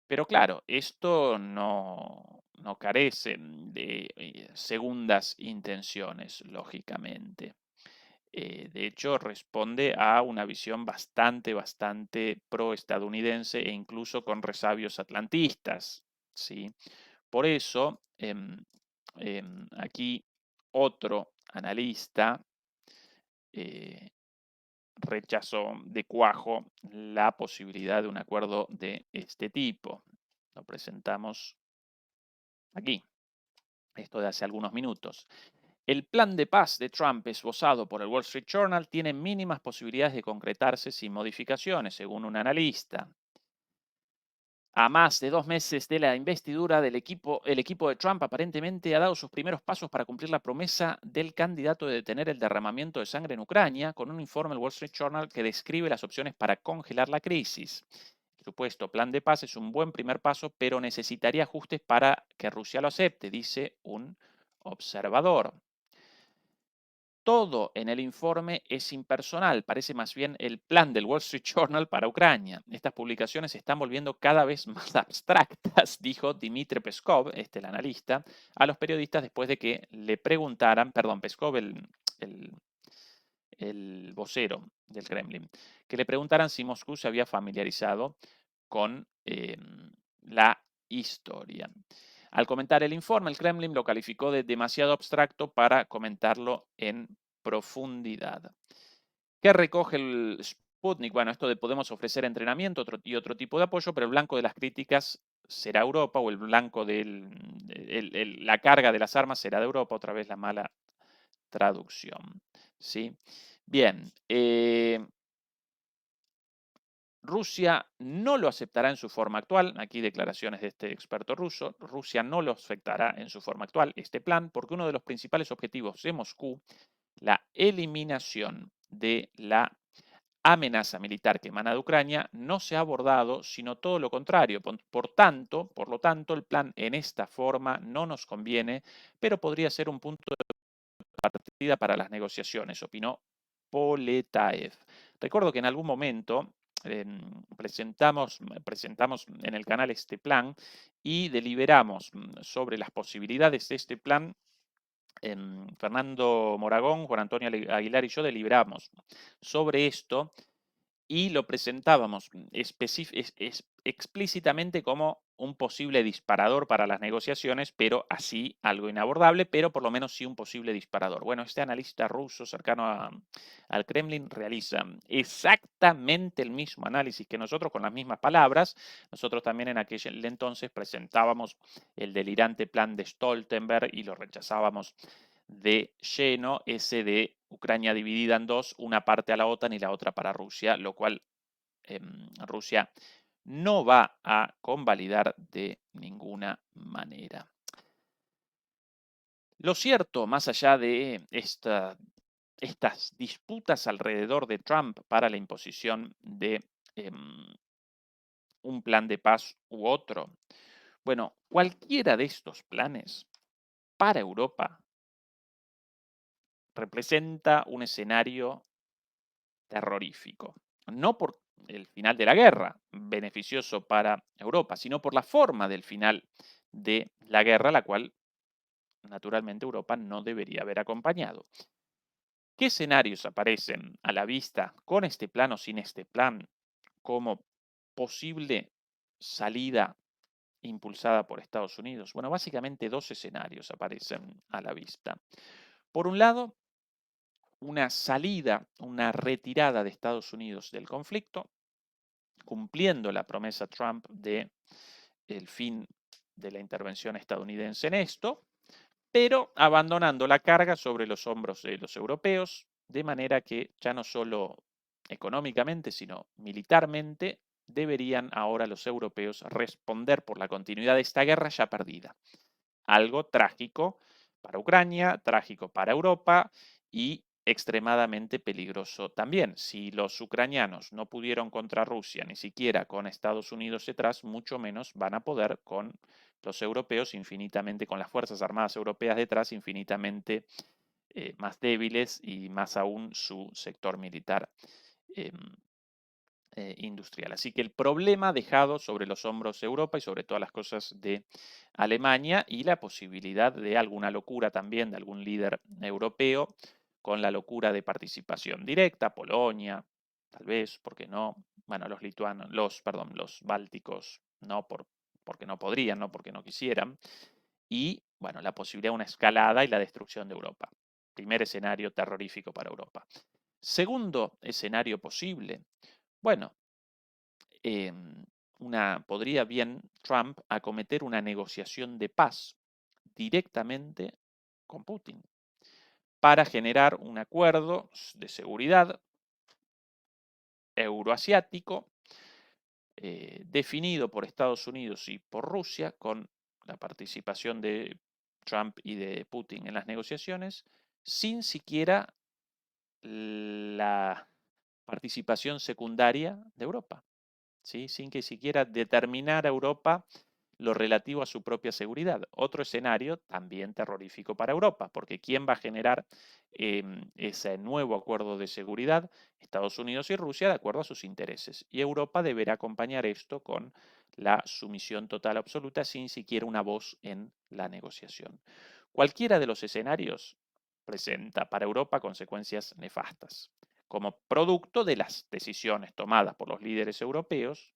Pero claro, esto no carece de segundas intenciones, lógicamente. De hecho, responde a una visión bastante pro-estadounidense e incluso con resabios atlantistas, ¿sí? Por eso, aquí otro analista eh, rechazó de cuajo la posibilidad de un acuerdo de este tipo. Lo presentamos aquí, esto de hace algunos minutos. El plan de paz de Trump esbozado por el Wall Street Journal tiene mínimas posibilidades de concretarse sin modificaciones, según un analista. A más de 2 meses de la investidura del equipo, el equipo de Trump aparentemente ha dado sus primeros pasos para cumplir la promesa del candidato de detener el derramamiento de sangre en Ucrania, con un informe del Wall Street Journal que describe las opciones para congelar la crisis. El supuesto plan de paz es un buen primer paso, pero necesitaría ajustes para que Rusia lo acepte, dice un observador. Todo en el informe es impersonal, parece más bien el plan del Wall Street Journal para Ucrania. Estas publicaciones se están volviendo cada vez más abstractas, dijo Dmitry Peskov, el analista, a los periodistas después de que le preguntaran, perdón, Peskov, el, el vocero del Kremlin, que le preguntaran si Moscú se había familiarizado con la historia. Al comentar el informe, el Kremlin lo calificó de demasiado abstracto para comentarlo en profundidad. ¿Qué recoge el Sputnik? Bueno, esto de podemos ofrecer entrenamiento y otro tipo de apoyo, pero el blanco de las críticas será Europa, o el blanco de la carga de las armas será de Europa, otra vez la mala traducción. ¿Sí? Bien, Rusia no lo aceptará en su forma actual, aquí declaraciones de este experto ruso, Rusia no lo aceptará en su forma actual, este plan, porque uno de los principales objetivos de Moscú, la eliminación de la amenaza militar que emana de Ucrania, no se ha abordado, sino todo lo contrario. Por lo tanto, el plan en esta forma no nos conviene, pero podría ser un punto de partida para las negociaciones, opinó Poletaev. Recuerdo que en algún momento presentamos en el canal este plan y deliberamos sobre las posibilidades de este plan. Fernando Moragón, Juan Antonio Aguilar y yo deliberamos sobre esto y lo presentábamos explícitamente como un posible disparador para las negociaciones, pero así algo inabordable, pero por lo menos sí un posible disparador. Bueno, este analista ruso cercano al Kremlin realiza exactamente el mismo análisis que nosotros con las mismas palabras. Nosotros también en aquel entonces presentábamos el delirante plan de Stoltenberg y lo rechazábamos de lleno, ese de Ucrania dividida en dos, una parte a la OTAN y la otra para Rusia, lo cual Rusia no va a convalidar de ninguna manera. Lo cierto, más allá de estas disputas alrededor de Trump para la imposición de un plan de paz u otro, bueno, cualquiera de estos planes para Europa representa un escenario terrorífico. No por el final de la guerra, beneficioso para Europa, sino por la forma del final de la guerra, la cual naturalmente Europa no debería haber acompañado. ¿Qué escenarios aparecen a la vista con este plan o sin este plan como posible salida impulsada por Estados Unidos? Bueno, básicamente dos escenarios aparecen a la vista. Por un lado, una salida, una retirada de Estados Unidos del conflicto, cumpliendo la promesa Trump de el fin de la intervención estadounidense en esto, pero abandonando la carga sobre los hombros de los europeos, de manera que ya no solo económicamente, sino militarmente, deberían ahora los europeos responder por la continuidad de esta guerra ya perdida. Algo trágico para Ucrania, trágico para Europa y extremadamente peligroso también. Si los ucranianos no pudieron contra Rusia, ni siquiera con Estados Unidos detrás, mucho menos van a poder con los europeos infinitamente, con las Fuerzas Armadas Europeas detrás, infinitamente más débiles y más aún su sector militar em, industrial. Así que el problema dejado sobre los hombros de Europa y sobre todas las cosas de Alemania y la posibilidad de alguna locura también de algún líder europeo con la locura de participación directa, Polonia, tal vez, porque no, bueno, los lituanos, perdón, los bálticos, no porque no podrían, no porque no quisieran, y bueno, la posibilidad de una escalada y la destrucción de Europa. Primer escenario terrorífico para Europa. Segundo escenario posible, bueno, podría bien Trump acometer una negociación de paz directamente con Putin para generar un acuerdo de seguridad euroasiático definido por Estados Unidos y por Rusia con la participación de Trump y de Putin en las negociaciones sin siquiera la participación secundaria de Europa. ¿Sí? Sin que siquiera determinara Europa lo relativo a su propia seguridad. Otro escenario también terrorífico para Europa, porque ¿quién va a generar ese nuevo acuerdo de seguridad? Estados Unidos y Rusia, de acuerdo a sus intereses. Y Europa deberá acompañar esto con la sumisión total absoluta sin siquiera una voz en la negociación. Cualquiera de los escenarios presenta para Europa consecuencias nefastas como producto de las decisiones tomadas por los líderes europeos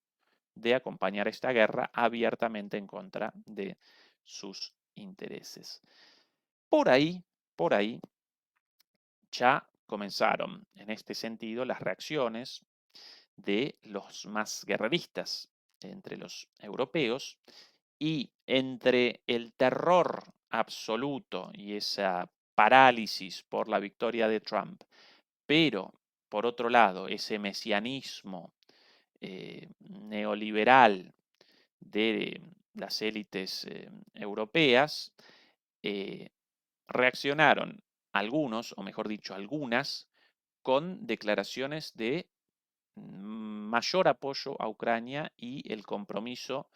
de acompañar esta guerra abiertamente en contra de sus intereses. Por ahí, por ahí, ya comenzaron en este sentido las reacciones de los más guerreristas entre los europeos y entre el terror absoluto y esa parálisis por la victoria de Trump, pero por otro lado ese mesianismo neoliberal de las élites europeas, reaccionaron algunos, o mejor dicho, algunas, con declaraciones de mayor apoyo a Ucrania y el compromiso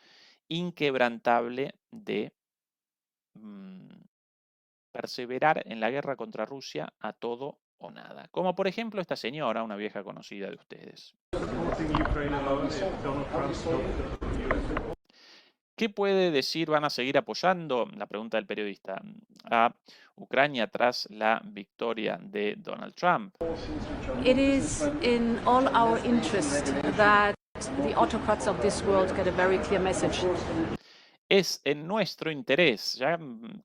inquebrantable de perseverar en la guerra contra Rusia a todo o nada. Como por ejemplo esta señora, una vieja conocida de ustedes. ¿Qué puede decir van a seguir apoyando? La pregunta del periodista a Ucrania tras la victoria de Donald Trump.
It is in all our interest that the autocrats of this world get a very clear message.
Es en nuestro interés, ya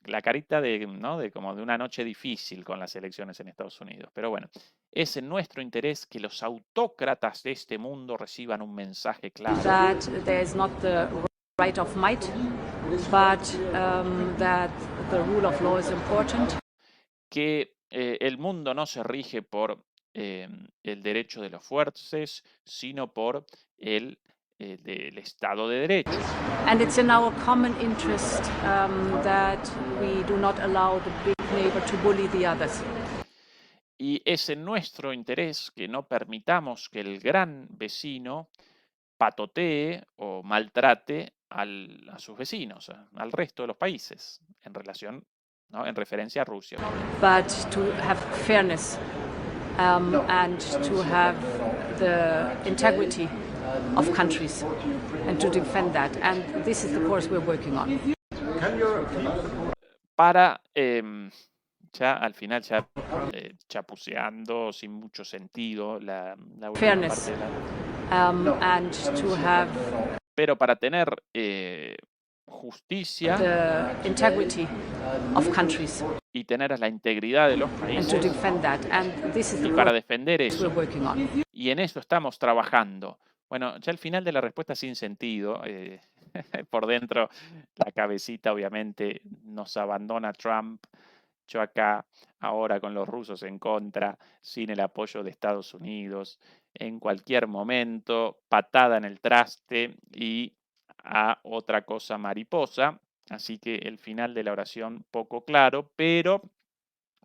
la carita de, ¿no? de como de una noche difícil con las elecciones en Estados Unidos, pero bueno, es en nuestro interés que los autócratas de este mundo reciban un mensaje claro.
That there is not the right of might, but that the rule of law is important.
Que el mundo no se rige por el derecho de los fuertes, sino por el del Estado de Derecho.
And it's in our common interest that we do not allow the big neighbor to bully the others.
Y es en nuestro interés que no permitamos que el gran vecino patotee o maltrate a sus vecinos, al resto de los países, en relación, ¿no? En referencia a Rusia.
But to have fairness and to have the integrity of countries and to defend that. And this is the course we're working on.
Para ya al final, ya chapuceando sin mucho sentido la última
Fairness.
parte de
And to have
pero para tener justicia
the integrity of countries
y tener la integridad de los
and to
países
defend that. And this is
y
the
para
course
defender eso.
we're working on.
Y en eso estamos trabajando. Bueno, ya al final de la respuesta sin sentido, por dentro la cabecita obviamente nos abandona Trump. Yo acá ahora con los rusos en contra, sin el apoyo de Estados Unidos, en cualquier momento, patada en el traste y a otra cosa mariposa. Así que el final de la oración poco claro, pero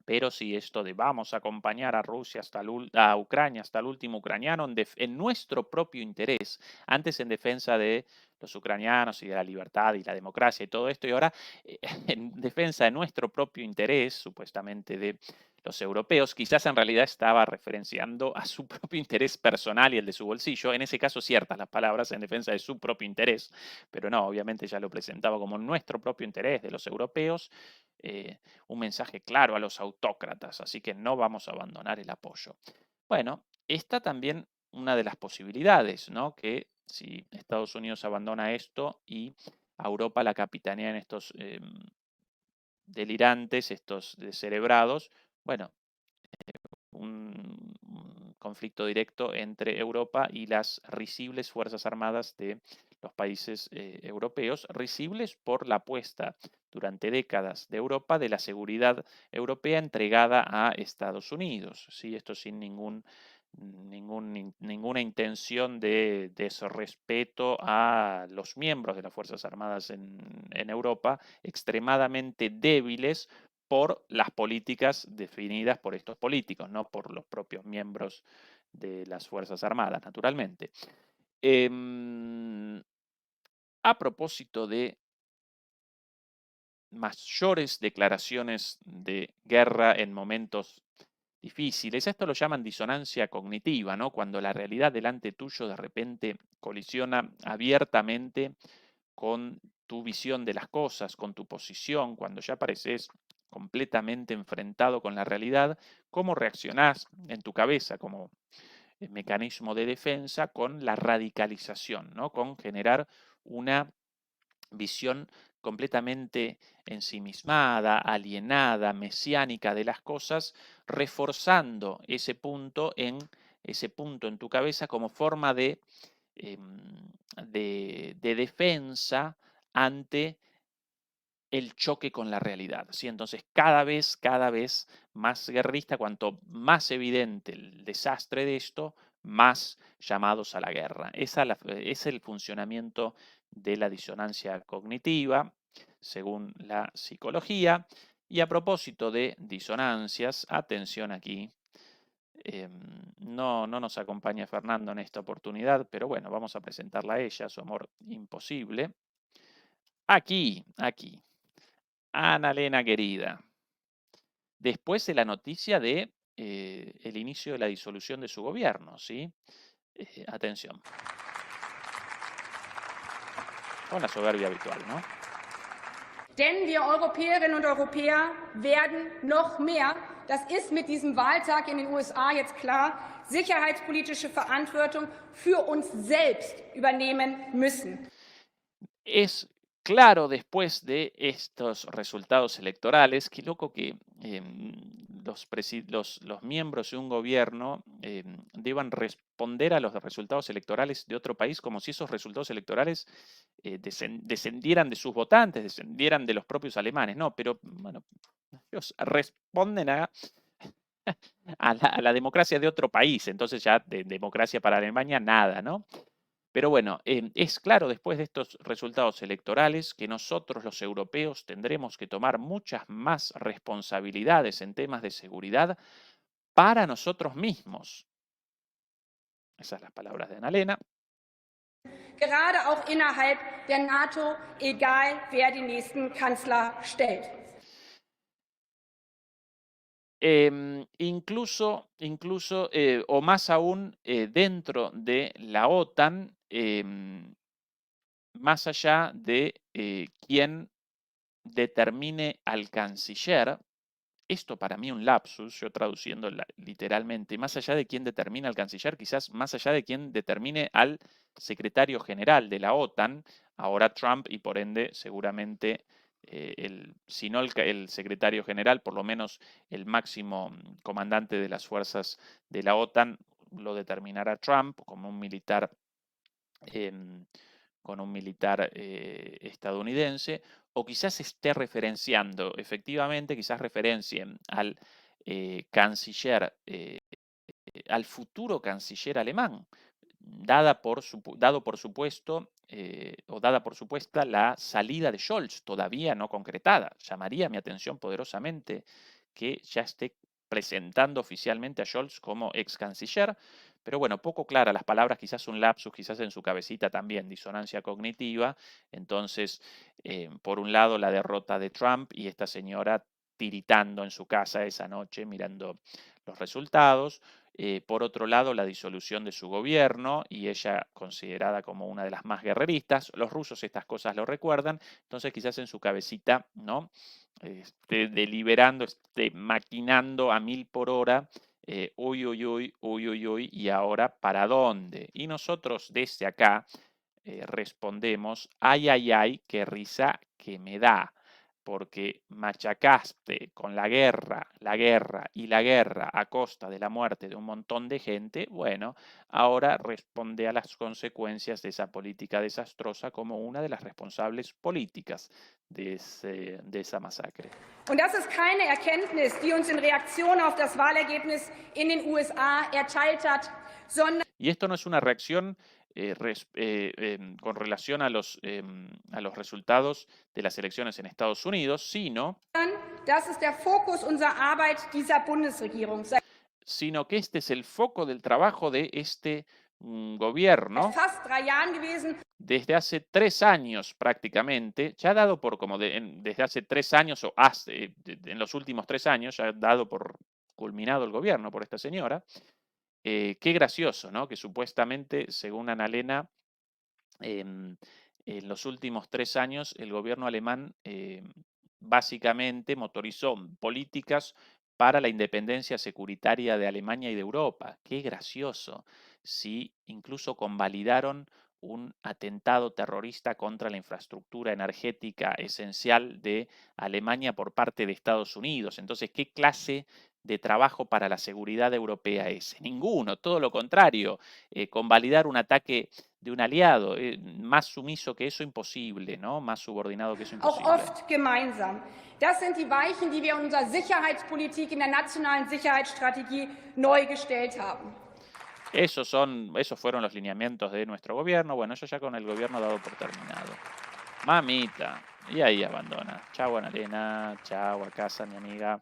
Pero sí, esto de vamos a acompañar a Rusia a Ucrania hasta el último ucraniano en nuestro propio interés, antes en defensa de los ucranianos y de la libertad y la democracia y todo esto, y ahora en defensa de nuestro propio interés, supuestamente de los europeos, quizás en realidad estaba referenciando a su propio interés personal y el de su bolsillo, en ese caso ciertas las palabras en defensa de su propio interés, pero no, obviamente ya lo presentaba como nuestro propio interés de los europeos, un mensaje claro a los autócratas, así que no vamos a abandonar el apoyo. Bueno, está también una de las posibilidades, ¿no? Que si Estados Unidos abandona esto y a Europa la capitanea en estos delirantes, estos descerebrados, bueno, un conflicto directo entre Europa y las risibles Fuerzas Armadas de los países europeos, risibles por la apuesta durante décadas de Europa de la seguridad europea entregada a Estados Unidos. ¿Sí? Esto sin ninguna intención de desrespeto a los miembros de las Fuerzas Armadas en Europa, extremadamente débiles por las políticas definidas por estos políticos, no por los propios miembros de las Fuerzas Armadas, naturalmente. A propósito de mayores declaraciones de guerra en momentos difíciles, esto lo llaman disonancia cognitiva, ¿no? Cuando la realidad delante tuyo de repente colisiona abiertamente con tu visión de las cosas, con tu posición, cuando ya pareces completamente enfrentado con la realidad, cómo reaccionás en tu cabeza como mecanismo de defensa con la radicalización, ¿no? Con generar una visión completamente ensimismada, alienada, mesiánica de las cosas, reforzando ese punto en tu cabeza como forma de defensa ante el choque con la realidad. ¿Sí? Entonces, cada vez más guerrista, cuanto más evidente el desastre de esto, más llamados a la guerra. Es el funcionamiento de la disonancia cognitiva, según la psicología. Y a propósito de disonancias, atención aquí, no nos acompaña Fernando en esta oportunidad, pero bueno, vamos a presentarla a ella, su amor imposible. Aquí. Ana Elena querida, después de la noticia de el inicio de la disolución de su gobierno, ¿sí? Atención. Con la soberbia habitual, ¿no?
Denn wir Europäerinnen und Europäer werden noch mehr, das ist mit diesem Wahltag in den USA jetzt klar, sicherheitspolitische Verantwortung für uns selbst übernehmen müssen.
Es claro después de estos resultados electorales, qué loco que los miembros de un gobierno deban responder a los resultados electorales de otro país como si esos resultados electorales descendieran de sus votantes, descendieran de los propios alemanes. No, pero bueno, ellos responden a la democracia de otro país, entonces ya de democracia para Alemania nada, ¿no? Pero bueno, es claro después de estos resultados electorales que nosotros los europeos tendremos que tomar muchas más responsabilidades en temas de seguridad para nosotros mismos. Esas son las palabras de Annalena.
Gerade auch innerhalb der NATO, egal wer den nächsten Kanzler stellt.
Incluso o más aún, dentro de la OTAN, más allá de quién determine al canciller, esto para mí un lapsus, yo traduciendo literalmente, más allá de quién determina al canciller, quizás más allá de quién determine al secretario general de la OTAN, ahora Trump y por ende seguramente si no el secretario general, por lo menos el máximo comandante de las fuerzas de la OTAN lo determinará Trump como un militar estadounidense, o quizás esté referenciando, efectivamente, quizás referencien al canciller, al futuro canciller alemán, dado por supuesto, o dada por supuesta la salida de Scholz, todavía no concretada. Llamaría mi atención poderosamente que ya esté presentando oficialmente a Scholz como ex canciller. Pero bueno, poco clara las palabras, quizás un lapsus, quizás en su cabecita también, disonancia cognitiva. Entonces, por un lado, la derrota de Trump y esta señora tiritando en su casa esa noche mirando los resultados. Por otro lado, la disolución de su gobierno y ella considerada como una de las más guerreristas. Los rusos estas cosas lo recuerdan, entonces quizás en su cabecita, ¿no? Esté deliberando, esté maquinando a 1000 por hora. Uy, uy, uy, uy, uy, uy, y ahora ¿para dónde? Y nosotros desde acá respondemos, ay, ay, ay, qué risa que me da, porque machacaste con la guerra y la guerra a costa de la muerte de un montón de gente. Bueno, ahora responde a las consecuencias de esa política desastrosa como una de las responsables políticas de esa masacre.
Und das ist keine Erkenntnis, die uns in Reaktion auf das Wahlergebnis in den USA erteilt hat, sondern
Y esto no es una reacción con relación a los resultados de las elecciones en Estados Unidos,
das ist der Fokus unserer Arbeit dieser Bundesregierung.
sino que este es el foco del trabajo de este gobierno
Fast 3 Jahren gewesen.
desde hace 3 años prácticamente, ya dado por desde hace 3 años o en los últimos 3 años, ya dado por culminado el gobierno por esta señora. Qué gracioso, ¿no? Que supuestamente, según Annalena, en los últimos 3 años el gobierno alemán básicamente motorizó políticas para la independencia securitaria de Alemania y de Europa. Qué gracioso. Sí, incluso convalidaron un atentado terrorista contra la infraestructura energética esencial de Alemania por parte de Estados Unidos. Entonces, ¿qué clase de trabajo para la seguridad europea es? Ninguno, todo lo contrario. Convalidar un ataque de un aliado, más sumiso que eso imposible, ¿no? Más subordinado que eso
Auch
imposible.
oft gemeinsam. Das sind die Weichen, die wir in unserer Sicherheitspolitik, in der nationalen Sicherheitsstrategie neu gestellt haben.
Esos fueron los lineamientos de nuestro gobierno. Bueno, eso ya con el gobierno dado por terminado. Mamita. Y ahí abandona. Chau, Annalena. Chau, a casa, mi amiga.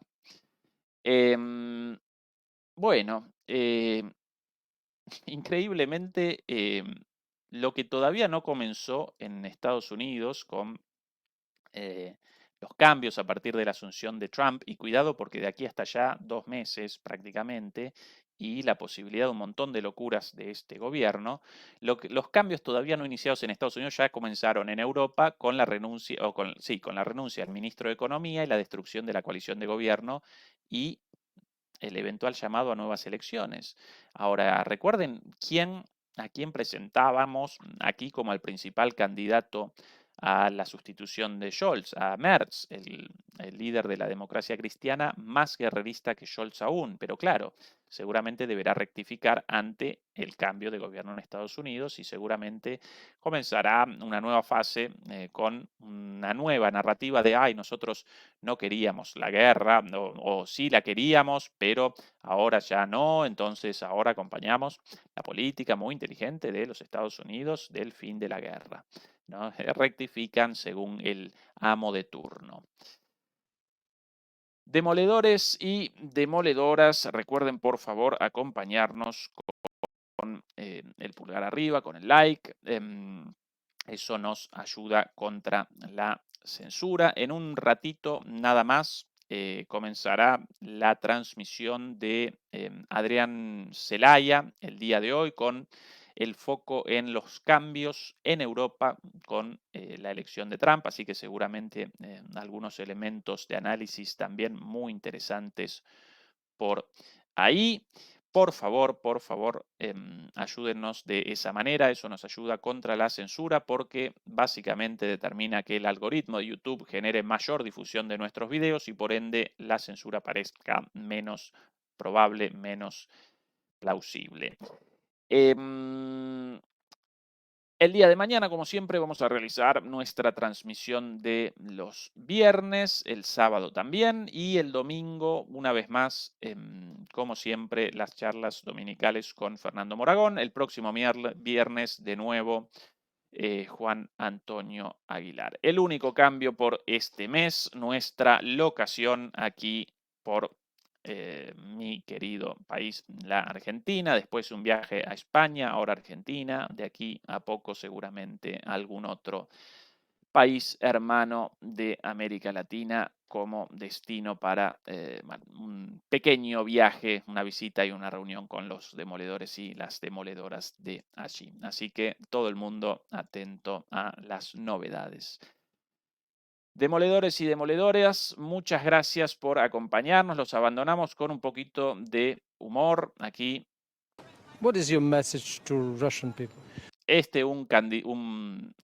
Bueno, increíblemente, lo que todavía no comenzó en Estados Unidos con los cambios a partir de la asunción de Trump, y cuidado porque de aquí hasta allá 2 meses prácticamente, y la posibilidad de un montón de locuras de este gobierno, los cambios todavía no iniciados en Estados Unidos ya comenzaron en Europa con la renuncia, con la renuncia del ministro de Economía y la destrucción de la coalición de gobierno y el eventual llamado a nuevas elecciones. Ahora, recuerden a quién presentábamos aquí como el principal candidato a la sustitución de Scholz, a Merz, el líder de la democracia cristiana, más guerrerista que Scholz aún, pero claro, seguramente deberá rectificar ante el cambio de gobierno en Estados Unidos y seguramente comenzará una nueva fase con una nueva narrativa de, ay, nosotros no queríamos la guerra, o sí la queríamos, pero ahora ya no, entonces ahora acompañamos la política muy inteligente de los Estados Unidos del fin de la guerra, ¿no? Rectifican según el amo de turno. Demoledores y demoledoras, recuerden por favor acompañarnos con el pulgar arriba, con el like. Eso nos ayuda contra la censura. En un ratito nada más comenzará la transmisión de Adrián Celaya el día de hoy con el foco en los cambios en Europa con la elección de Trump, así que seguramente algunos elementos de análisis también muy interesantes por ahí. Por favor, ayúdennos de esa manera, eso nos ayuda contra la censura porque básicamente determina que el algoritmo de YouTube genere mayor difusión de nuestros videos y por ende la censura parezca menos probable, menos plausible. El día de mañana, como siempre, vamos a realizar nuestra transmisión de los viernes, el sábado también y el domingo, una vez más, como siempre, las charlas dominicales con Fernando Moragón. El próximo viernes, de nuevo, Juan Antonio Aguilar. El único cambio por este mes, nuestra locación aquí por mi querido país, la Argentina, después un viaje a España, ahora Argentina, de aquí a poco seguramente algún otro país hermano de América Latina como destino para un pequeño viaje, una visita y una reunión con los demoledores y las demoledoras de allí. Así que todo el mundo atento a las novedades. Demoledores y demoledoras, muchas gracias por acompañarnos. Los abandonamos con un poquito de humor. Aquí
What is your message to Russian people?
un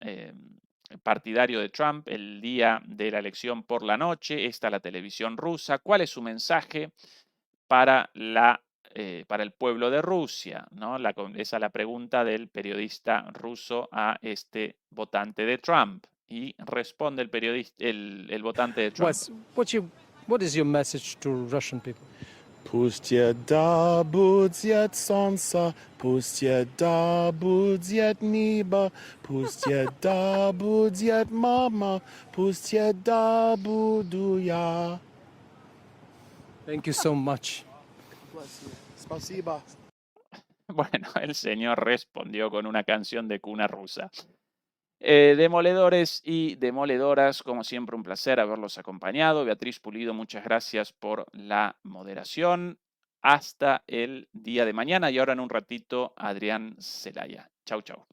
partidario de Trump el día de la elección por la noche. Esta la televisión rusa. ¿Cuál es su mensaje para el pueblo de Rusia? ¿No? Esa es la pregunta del periodista ruso a este votante de Trump. Y responde el votante de Trump.
What is your message to Russian people?
Пусть да будет солнце, пусть да будет небо, пусть да будет мама, пусть да буду я.
Thank you so much.
Спасибо.
Bueno, el señor respondió con una canción de cuna rusa. Demoledores y demoledoras, como siempre, un placer haberlos acompañado. Beatriz Pulido, muchas gracias por la moderación. Hasta el día de mañana y ahora en un ratito, Adrián Celaya. Chau, chau.